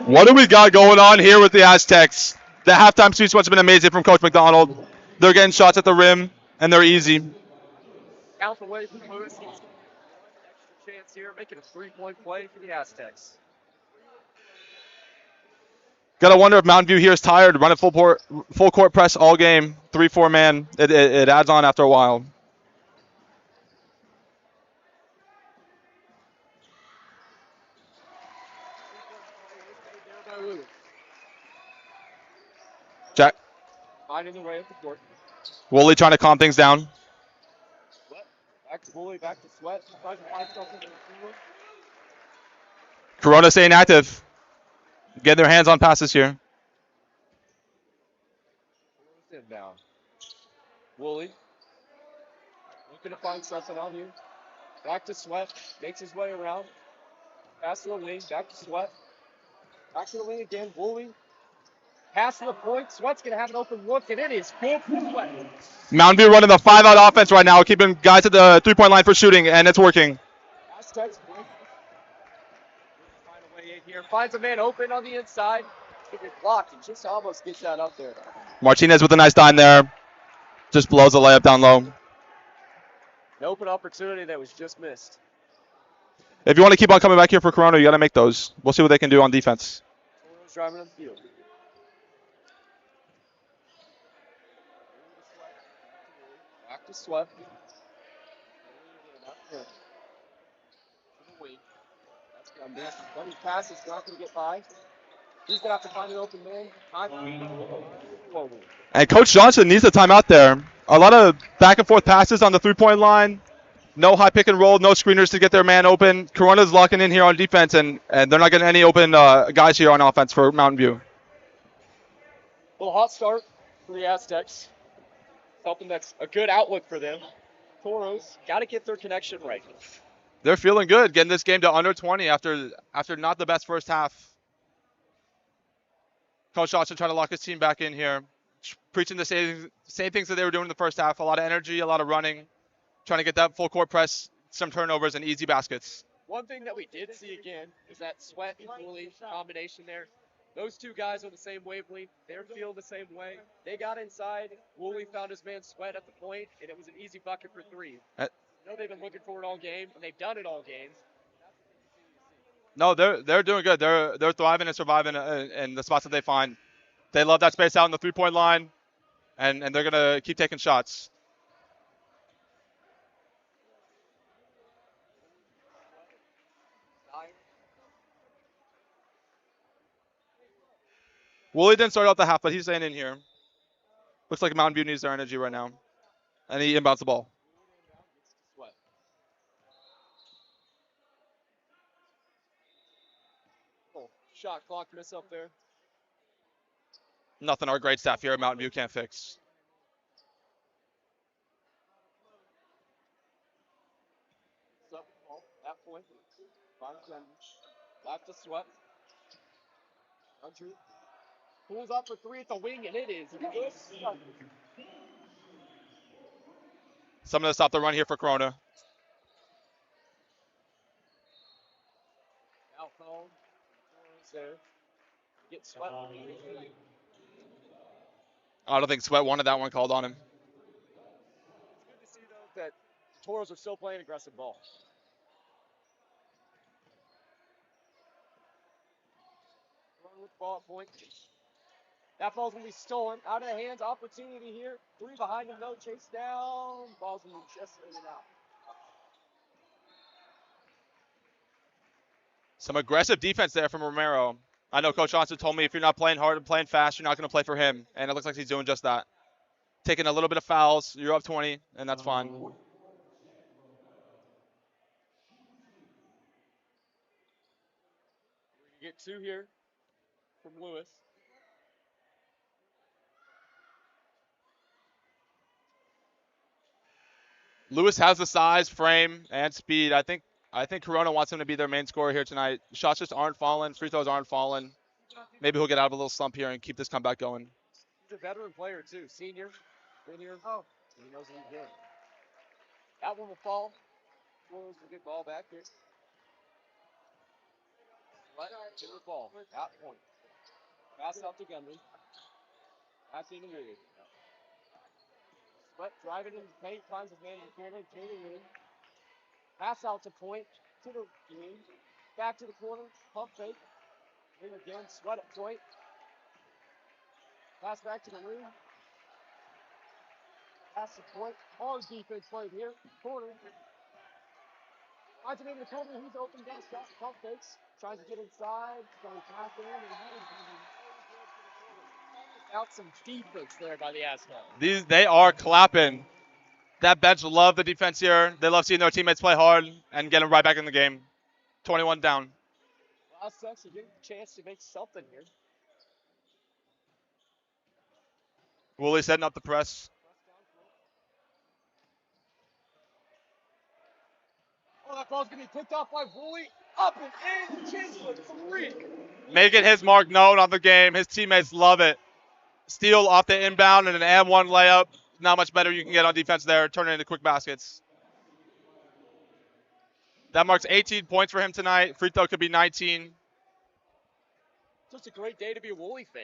What do we got going on here with the Aztecs? The halftime speech must have been amazing from Coach McDonald. They're getting shots at the rim, and they're easy. Out the way from Tues. Extra chance here, making a three-point play for the Aztecs. Got to wonder if Mountain View here is tired, running full court press all game, 3-4 man. It adds on after a while. Jack. Finding the way up the court. Woolley trying to calm things down. Woolley back to Sweat. Tries to find something. Corona staying active. Getting their hands on passes here. Down. Woolley. Looking to find something on here. Back to Sweat. Makes his way around. Pass to the wing. Back to Sweat. Back to the wing again. Woolley. Pass to the point. Sweat's going to have an open look, and it is good for Sweat. Mountain View running the 5-out offense right now, keeping guys at the 3-point line for shooting, and it's working. Aztecs find a way in here. Finds a man open on the inside. It is blocked. He just almost gets that up there. Martinez with a nice dime there. Just blows the layup down low. An open opportunity that was just missed. If you want to keep on coming back here for Corona, you got to make those. We'll see what they can do on defense. Toros driving on the field. Back to Sweat. Funny pass is not going to get by. He's going to have to find an open man. And Coach Johnson needs a timeout there. A lot of back and forth passes on the 3-point line. No high pick and roll, no screeners to get their man open. Corona's locking in here on defense, and they're not getting any open guys here on offense for Mountain View. Little hot start for the Aztecs. Something that's a good outlook for them. Toros got to get their connection right. They're feeling good, getting this game to under 20 after not the best first half. Coach Johnson trying to lock his team back in here, preaching the same things that they were doing in the first half. A lot of energy, a lot of running, trying to get that full court press, some turnovers, and easy baskets. One thing that we did see again is that Sweat and Woolley combination there. Those two guys are the same wavelength. They're feeling the same way. They got inside. Woolley found his man Sweat at the point, and it was an easy bucket for three. I know they've been looking for it all game, and they've done it all game. No, they're doing good. They're thriving and surviving in the spots that they find. They love that space out in the 3-point line, and they're gonna keep taking shots. Woolley didn't start out the half, but he's staying in here. Looks like Mountain View needs their energy right now, and he inbounds the ball. Shot clock miss up there. Nothing our great staff here at Mountain View can't fix. That point. Back to Sweat. Andrew pulls up for three at the wing, and it is good. Someone to stop the run here for Corona. Alcone. There. Get Sweat. I don't think Sweat wanted that one called on him. It's good to see, though, that the Toros are still playing aggressive ball. With the ball at point. That ball's going to be stolen. Out of the hands. Opportunity here. Three behind him. No chase down. Ball's going to be just in and out. Some aggressive defense there from Romero. I know Coach Johnson told me if you're not playing hard and playing fast, you're not going to play for him. And it looks like he's doing just that. Taking a little bit of fouls. You're up 20, and that's fine. We get two here from Lewis. Lewis has the size, frame, and speed. I think Corona wants him to be their main scorer here tonight. Shots just aren't falling. Free throws aren't falling. Maybe he'll get out of a little slump here and keep this comeback going. He's a veteran player, too. Senior. Been here. Oh. He knows what he's doing. That one will fall. Toros will get ball back here. Right to the ball. At point. Pass out to Gunley. Pass in the lead. But driving in the paint, finds a man in the corner. Jalen in. Pass out to point. To the wing. Back to the corner. Pump fake. In again. Sweat at point. Pass back to the ring. Pass to point. Hard defense played here. Corner. Finds him in the corner. He's open down. Shot. Pump fakes. Tries to get inside. Trying to pass in. Out some defense there by the Aztecs. They are clapping. That bench love the defense here. They love seeing their teammates play hard and get them right back in the game. 21 down. Last sucks to get a chance to make something here. Woolley setting up the press. Oh, that ball's going to be picked off by Woolley. Up and in. Chance for three. Making his mark known on the game. His teammates love it. Steal off the inbound and an M1 layup. Not much better you can get on defense there. Turn it into quick baskets. That marks 18 points for him tonight. Free throw could be 19. Just a great day to be a Woolley fan.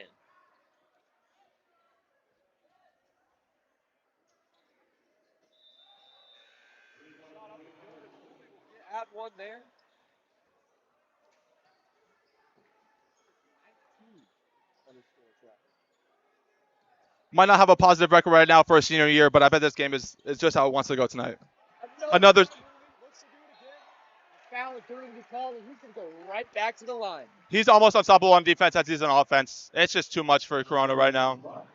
Add one there. Might not have a positive record right now for a senior year, but I bet this game is just how it wants to go tonight. Another. Foul is going to be called, and he can go right back to the line. He's almost unstoppable on defense as he's on offense. It's just too much for Corona right now.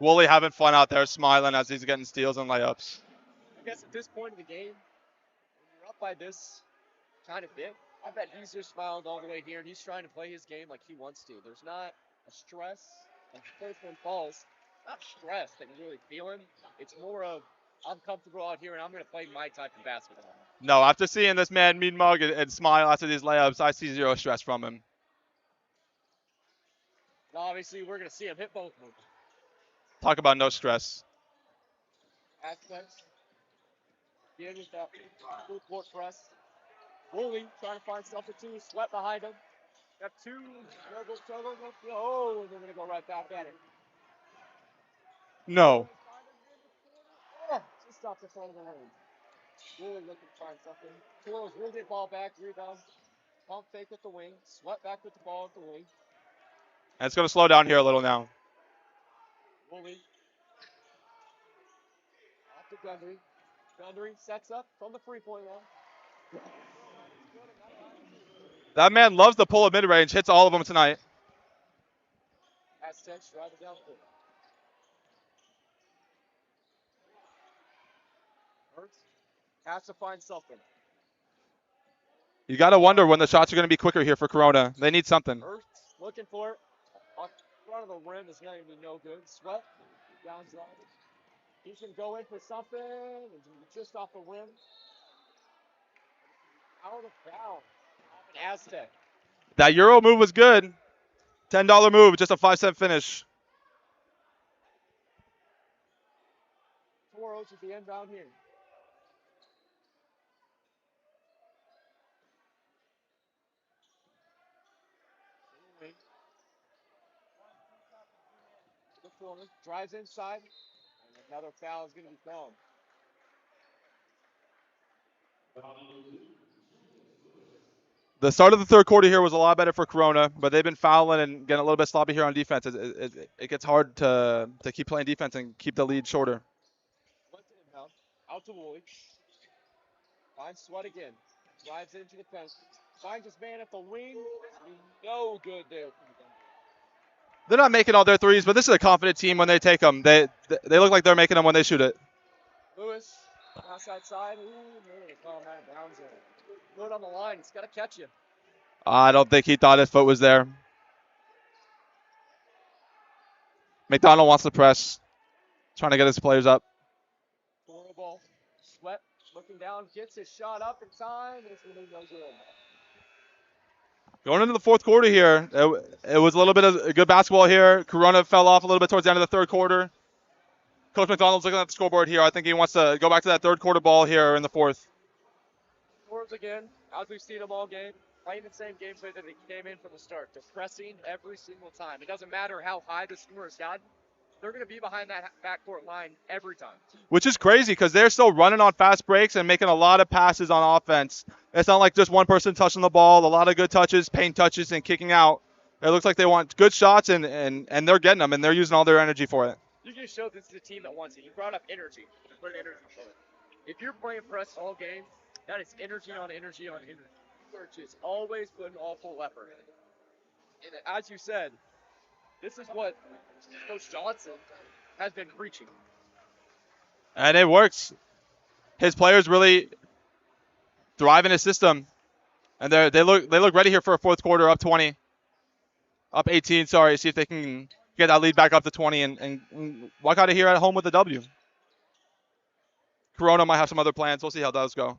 Woolley having fun out there, smiling as he's getting steals and layups. I guess at this point in the game, when you're up by this kind of bit, I bet he's just smiling all the way here, and he's trying to play his game like he wants to. There's not a stress, like the first one falls, not stress that you're really feeling. It's more of, I'm comfortable out here, and I'm going to play my type of basketball. No, after seeing this man mean mug and smile after these layups, I see zero stress from him. And obviously, we're going to see him hit both of them. Talk about no stress. Aspects. Get with that full court press. Woolley trying to find something too. Sweat behind him. Got two. Oh, and they're going to go right back at it. No. Oh, just off the front of the lane. Woolley looking to find something. Toros will get ball back. Rebound. Pump fake with the wing. Sweat back with the ball at the wing. And it's going to slow down here a little now. Woolley. Off to Gundry. Gundry sets up from the three-point line. That man loves to pull a mid-range, hits all of them tonight. Aztecs driving down the court. Hurts has to find something. You got to wonder when the shots are going to be quicker here for Corona. They need something. Hurts looking for it. On front of the rim is going to be no good. Sweat downside. He can go in for something. Just off the rim. Out of foul. An Aztec. That Euro move was good. $10 move, just a 5-cent finish. Toros at the inbound here. Drives inside. And another foul is going to be thrown. The start of the third quarter here was a lot better for Corona, but they've been fouling and getting a little bit sloppy here on defense. It gets hard to keep playing defense and keep the lead shorter. Out to Woolley. Finds Sweat again. Drives into the fence. Finds his man at the wing. No good there. They're not making all their threes, but this is a confident team when they take them. They look like they're making them when they shoot it. Lewis, outside side. Ooh, calm that down zone. Good on the line. He's got to catch you. I don't think he thought his foot was there. McDonald wants to press. Trying to get his players up. Throw ball. Sweat looking down. Gets his shot up in time. It's going to be no good. Going into the fourth quarter here, it was a little bit of good basketball here. Corona fell off a little bit towards the end of the third quarter. Coach McDonald's looking at the scoreboard here. I think he wants to go back to that third quarter ball here in the fourth. Toros again, as we've seen them all game, playing the same game plan that they came in from the start. They're pressing every single time. It doesn't matter how high the score has gotten. They're going to be behind that backcourt line every time. Which is crazy because they're still running on fast breaks and making a lot of passes on offense. It's not like just one person touching the ball. A lot of good touches, paint touches, and kicking out. It looks like they want good shots, and they're getting them, and they're using all their energy for it. You just showed this is a team that wants it. You brought up energy. Put energy for it. If you're playing press all game, that is energy on energy on energy. You're just always putting all full effort in. And as you said, this is what Coach Johnson has been preaching. And it works. His players really thrive in his system, and they look ready here for a fourth quarter, up 20, up 18. Sorry, see if they can get that lead back up to 20 and walk out of here at home with a W. Corona might have some other plans. We'll see how those go.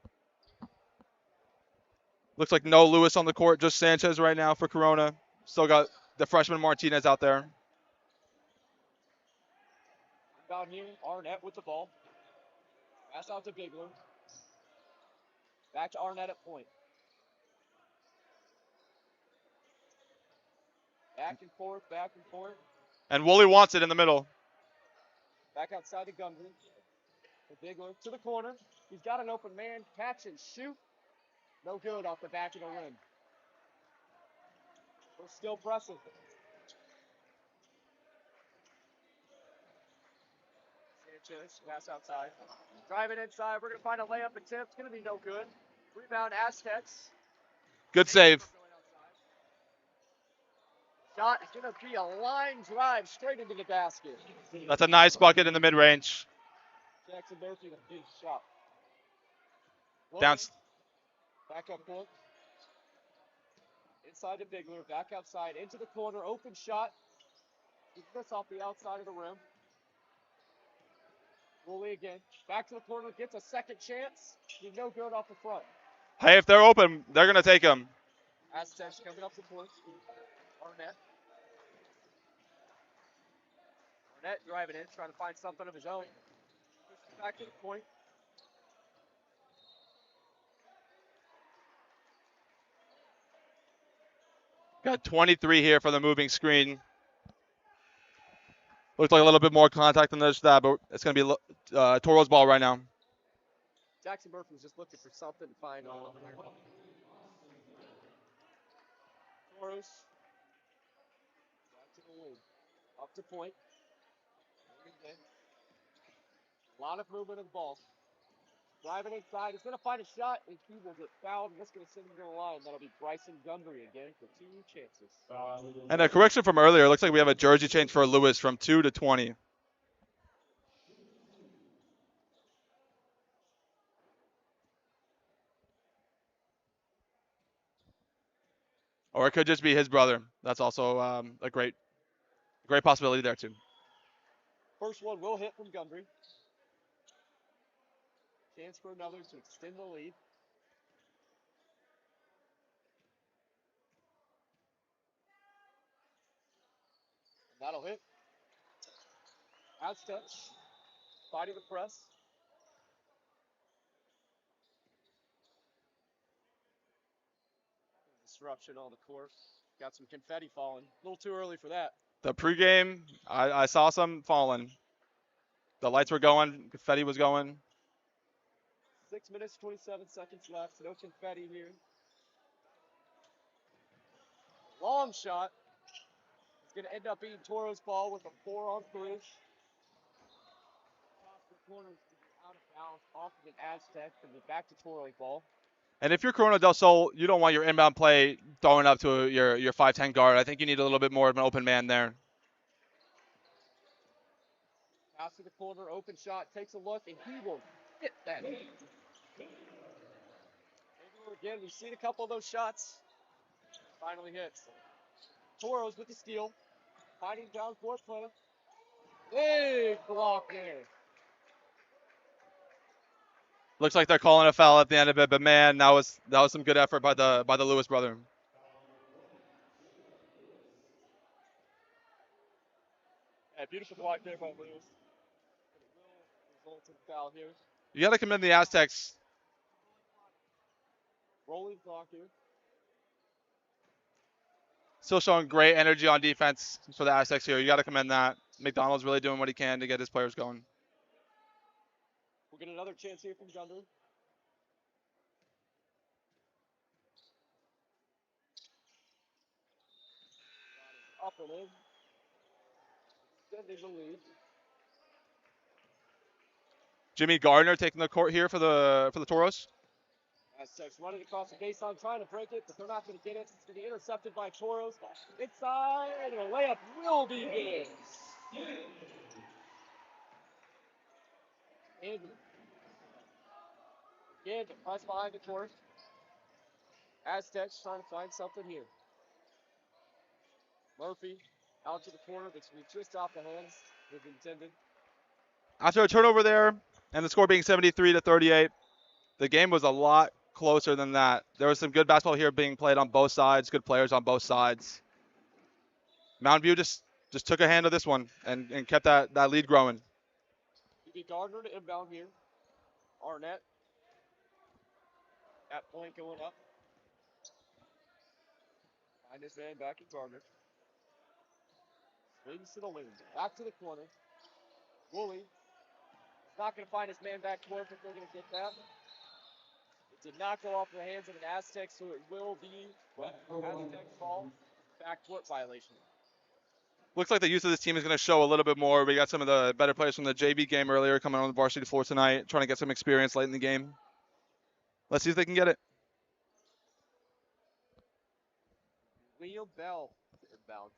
Looks like no Lewis on the court, just Sanchez right now for Corona. Still got the freshman Martinez out there. Down here, Arnett with the ball. Pass out to Bigler. Back to Arnett at point. Back and forth, back and forth. And Woolley wants it in the middle. Back outside to Gumby. The Bigler to the corner. He's got an open man. Catch and shoot. No good off the back of the rim. We're still pressing. Sanchez, pass outside. Driving inside. We're going to find a layup attempt. It's going to be no good. Rebound Aztecs. Good save. Shot is going to be a line drive straight into the basket. That's a nice bucket in the mid-range. Jackson Murphy with a big shot. Down. Back up point. Inside to Bigler. Back outside. Into the corner. Open shot. He missed off the outside of the rim. Woolley again. Back to the corner. Gets a second chance. He's no good off the front. Hey, if they're open, they're going to take him. Aztecs coming up the point. Arnett. Arnett driving in, trying to find something of his own. Pushes back to the point. Got 23 here for the moving screen. Looks like a little bit more contact than that, but it's going to be Toros ball right now. Jackson Murphy was just looking for something to find on. Toros. Back to the lead. Up to point. A lot of movement of the ball. Driving inside. He's going to find a shot, and he will get fouled. And that's going to send him to the line. That'll be Bryson Gumbury again for 2 chances. And a correction from earlier. Looks like we have a jersey change for Lewis from 2 to 20. Or it could just be his brother. That's also a great possibility there too. First one will hit from Gumbury. Chance for another to extend the lead. That'll hit. Aztecs fighting the press. Disruption on the court. Got some confetti falling. A little too early for that. The pregame, I saw some falling. The lights were going, confetti was going. 6 minutes, 27 seconds left. No confetti here. Long shot. It's going to end up being Toros' ball with a 4-on-3. Across the corner, out of bounds, off of an Aztec, and back to Toros' ball. And if you're Corona del Sol, you don't want your inbound play throwing up to your 5'10" guard. I think you need a little bit more of an open man there. Pass to the corner, open shot, takes a look, and he will hit that. Again, we've seen a couple of those shots. Finally hits. Toros with the steal. Fighting down court play. Big block there. Looks like they're calling a foul at the end of it, but man, that was some good effort by the Lewis brother. Yeah, beautiful block there by Lewis. Results in foul here. You got to commend the Aztecs. Rolling clock here. Still showing great energy on defense for the Aztecs here. You got to commend that. McDonald's really doing what he can to get his players going. We'll get another chance here from Gumbury. Up and in. Extending the lead. Jimmy Gardner taking the court here for the Toros. Aztecs running across the baseline, trying to break it, but they're not going to get it. It's going to be intercepted by Toros. Inside, and a layup will be good. Andrew. Again, press behind the court. Aztecs trying to find something here. Murphy out to the corner, that's just off the hands as intended. After a turnover there, and the score being 73-38, the game was a lot closer than that. There was some good basketball here being played on both sides, good players on both sides. Mountain View just took a hand of this one and kept that lead growing. You Gardner to inbound here. Arnett. At point going up. Find his man back at Gardner. Swings to the wing. Back to the corner. Woolley. Not going to find his man back court, but they're going to get that. It did not go off the hands of an Aztec, so it will be Aztec ball. Backcourt violation. Looks like the use of this team is going to show a little bit more. We got some of the better players from the JV game earlier coming on the varsity floor tonight, trying to get some experience late in the game. Let's see if they can get it. Liam Bell inbound.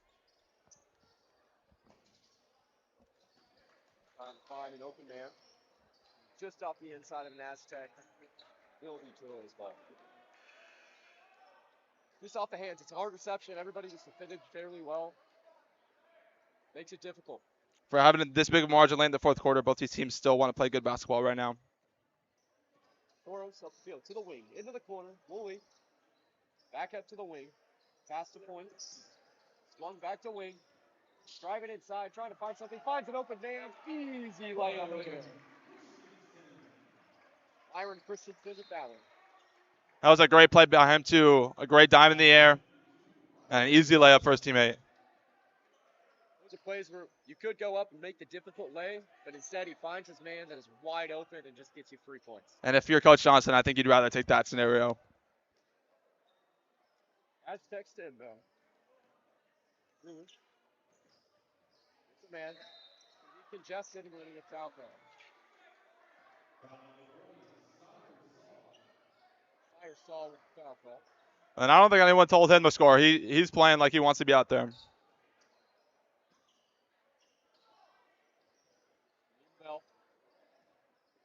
Trying to find an open man. Just off the inside of an Aztec. Will be Toros ball. Just off the hands. It's a hard reception. Everybody just defended fairly well. Makes it difficult. For having this big of a margin late in the fourth quarter, both these teams still want to play good basketball right now. Toros up the field to the wing. Into the corner. Woolley. Back up to the wing. Pass to point. Swung back to wing. Driving inside. Trying to find something. Finds an open man. Easy layup. Iron Christensen at Ballard. That was a great play by him, too. A great dime in the air. And an easy layup for his teammate. Those are plays where you could go up and make the difficult lay, but instead he finds his man that is wide open and just gets you 3 points. And if you're Coach Johnson, I think you'd rather take that scenario. Aztecs to inbound. It's a man. He congested and running a foul call. Fire Saul with the foul call. And I don't think anyone told him to score. He's playing like he wants to be out there. Bell.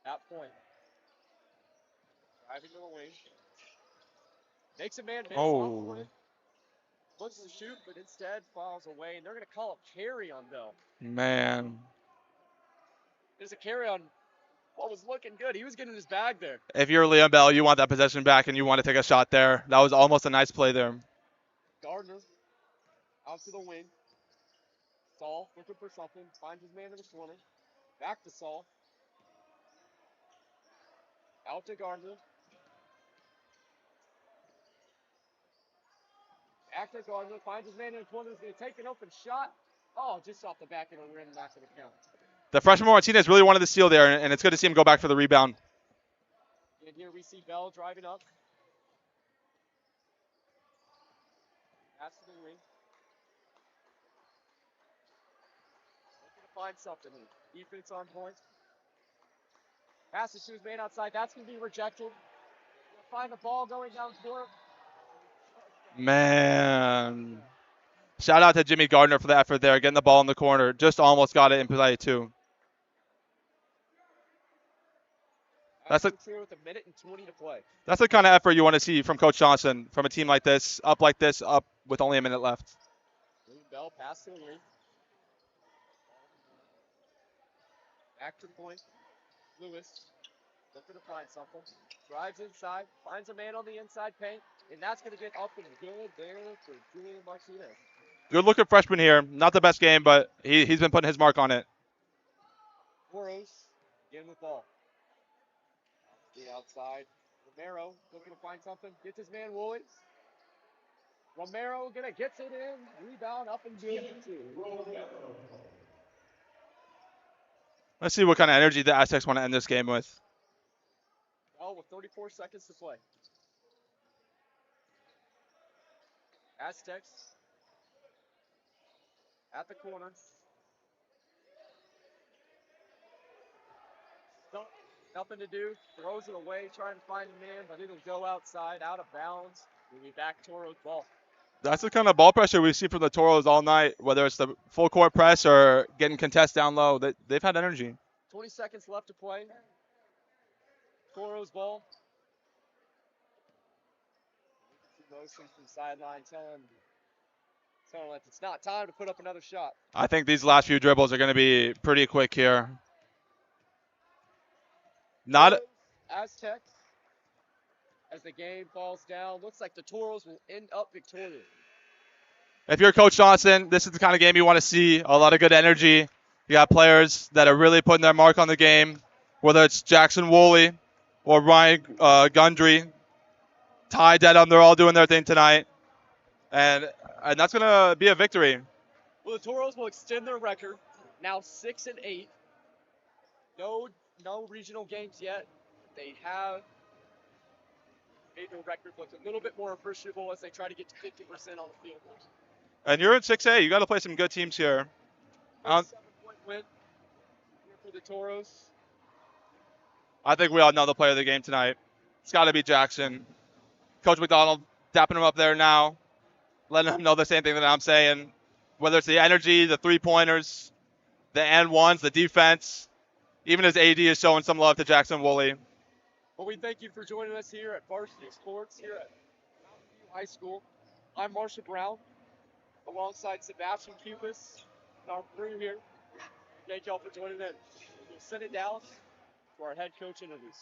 At point. Driving to the wing. Makes a man miss. Oh. Looks to shoot, but instead falls away. And they're going to call a carry on Bell. Man. There's a carry on what was looking good. He was getting his bag there. If you're Liam Bell, you want that possession back and you want to take a shot there. That was almost a nice play there. Gardner out to the wing. Saul looking for something. Finds his man in the corner. Back to Saul. Out to Gardner. Back to Gardner. Finds his man in the corner. He's going to take an open shot. Oh, just off the back of the rim. Not going to count. The freshman Martinez really wanted the steal there, and it's good to see him go back for the rebound. And here we see Bell driving up. Pass to the wing. Looking to find something here. Defense on point. Passes to his man outside. That's going to be rejected. He'll find the ball going down court. Man. Shout out to Jimmy Gardner for the effort there, getting the ball in the corner. Just almost got it in play, too. That's with a minute and 20 to play. That's the kind of effort you want to see from Coach Johnson, from a team like this, up with only a minute left. Bell pass to the wing. Back to the point. Lewis looking to find something. Drives inside, finds a man on the inside paint, and that's going to get up and good there for Julian Martinez. Good looking freshman here. Not the best game, but he's been putting his mark on it. Toros getting the ball. The outside. Romero looking to find something. Gets his man Woolley. Romero gonna gets it in. Rebound up and good. Let's see what kind of energy the Aztecs want to end this game with. Well, with 34 seconds to play. Aztecs at the corner. Nothing to do. Throws it away, trying to find a man, but it'll go outside, out of bounds. We'll be back Toros ball. That's the kind of ball pressure we see from the Toros all night, whether it's the full court press or getting contest down low. They've had energy. 20 seconds left to play. Toros ball. Motion from sideline telling that it's not time to put up another shot. I think these last few dribbles are going to be pretty quick here. Not Aztecs, as the game falls down, looks like the Toros will end up victorious. If you're Coach Johnson, this is the kind of game you want to see. A lot of good energy. You got players that are really putting their mark on the game, whether it's Jackson Woolley or Ryan Gundry, Ty Dedham. They're all doing their thing tonight. And that's going to be a victory. Well, the Toros will extend their record, now 6-8. No regional games yet. They have made their record look a little bit more appreciable as they try to get to 50% on the field. And you're in 6A. You got to play some good teams here. 7-point win here for the Toros. I think we all know the player of the game tonight. It's got to be Jackson. Coach McDonald tapping him up there now, letting him know the same thing that I'm saying. Whether it's the energy, the three-pointers, the and ones, the defense, even his AD is showing some love to Jackson Woolley. Well, we thank you for joining us here at Varsity Sports here at Mountain View High School. I'm Marsha Brown, alongside Sebastian Cupis and our crew here. Thank y'all for joining in. We'll send it down to our head coach interviews.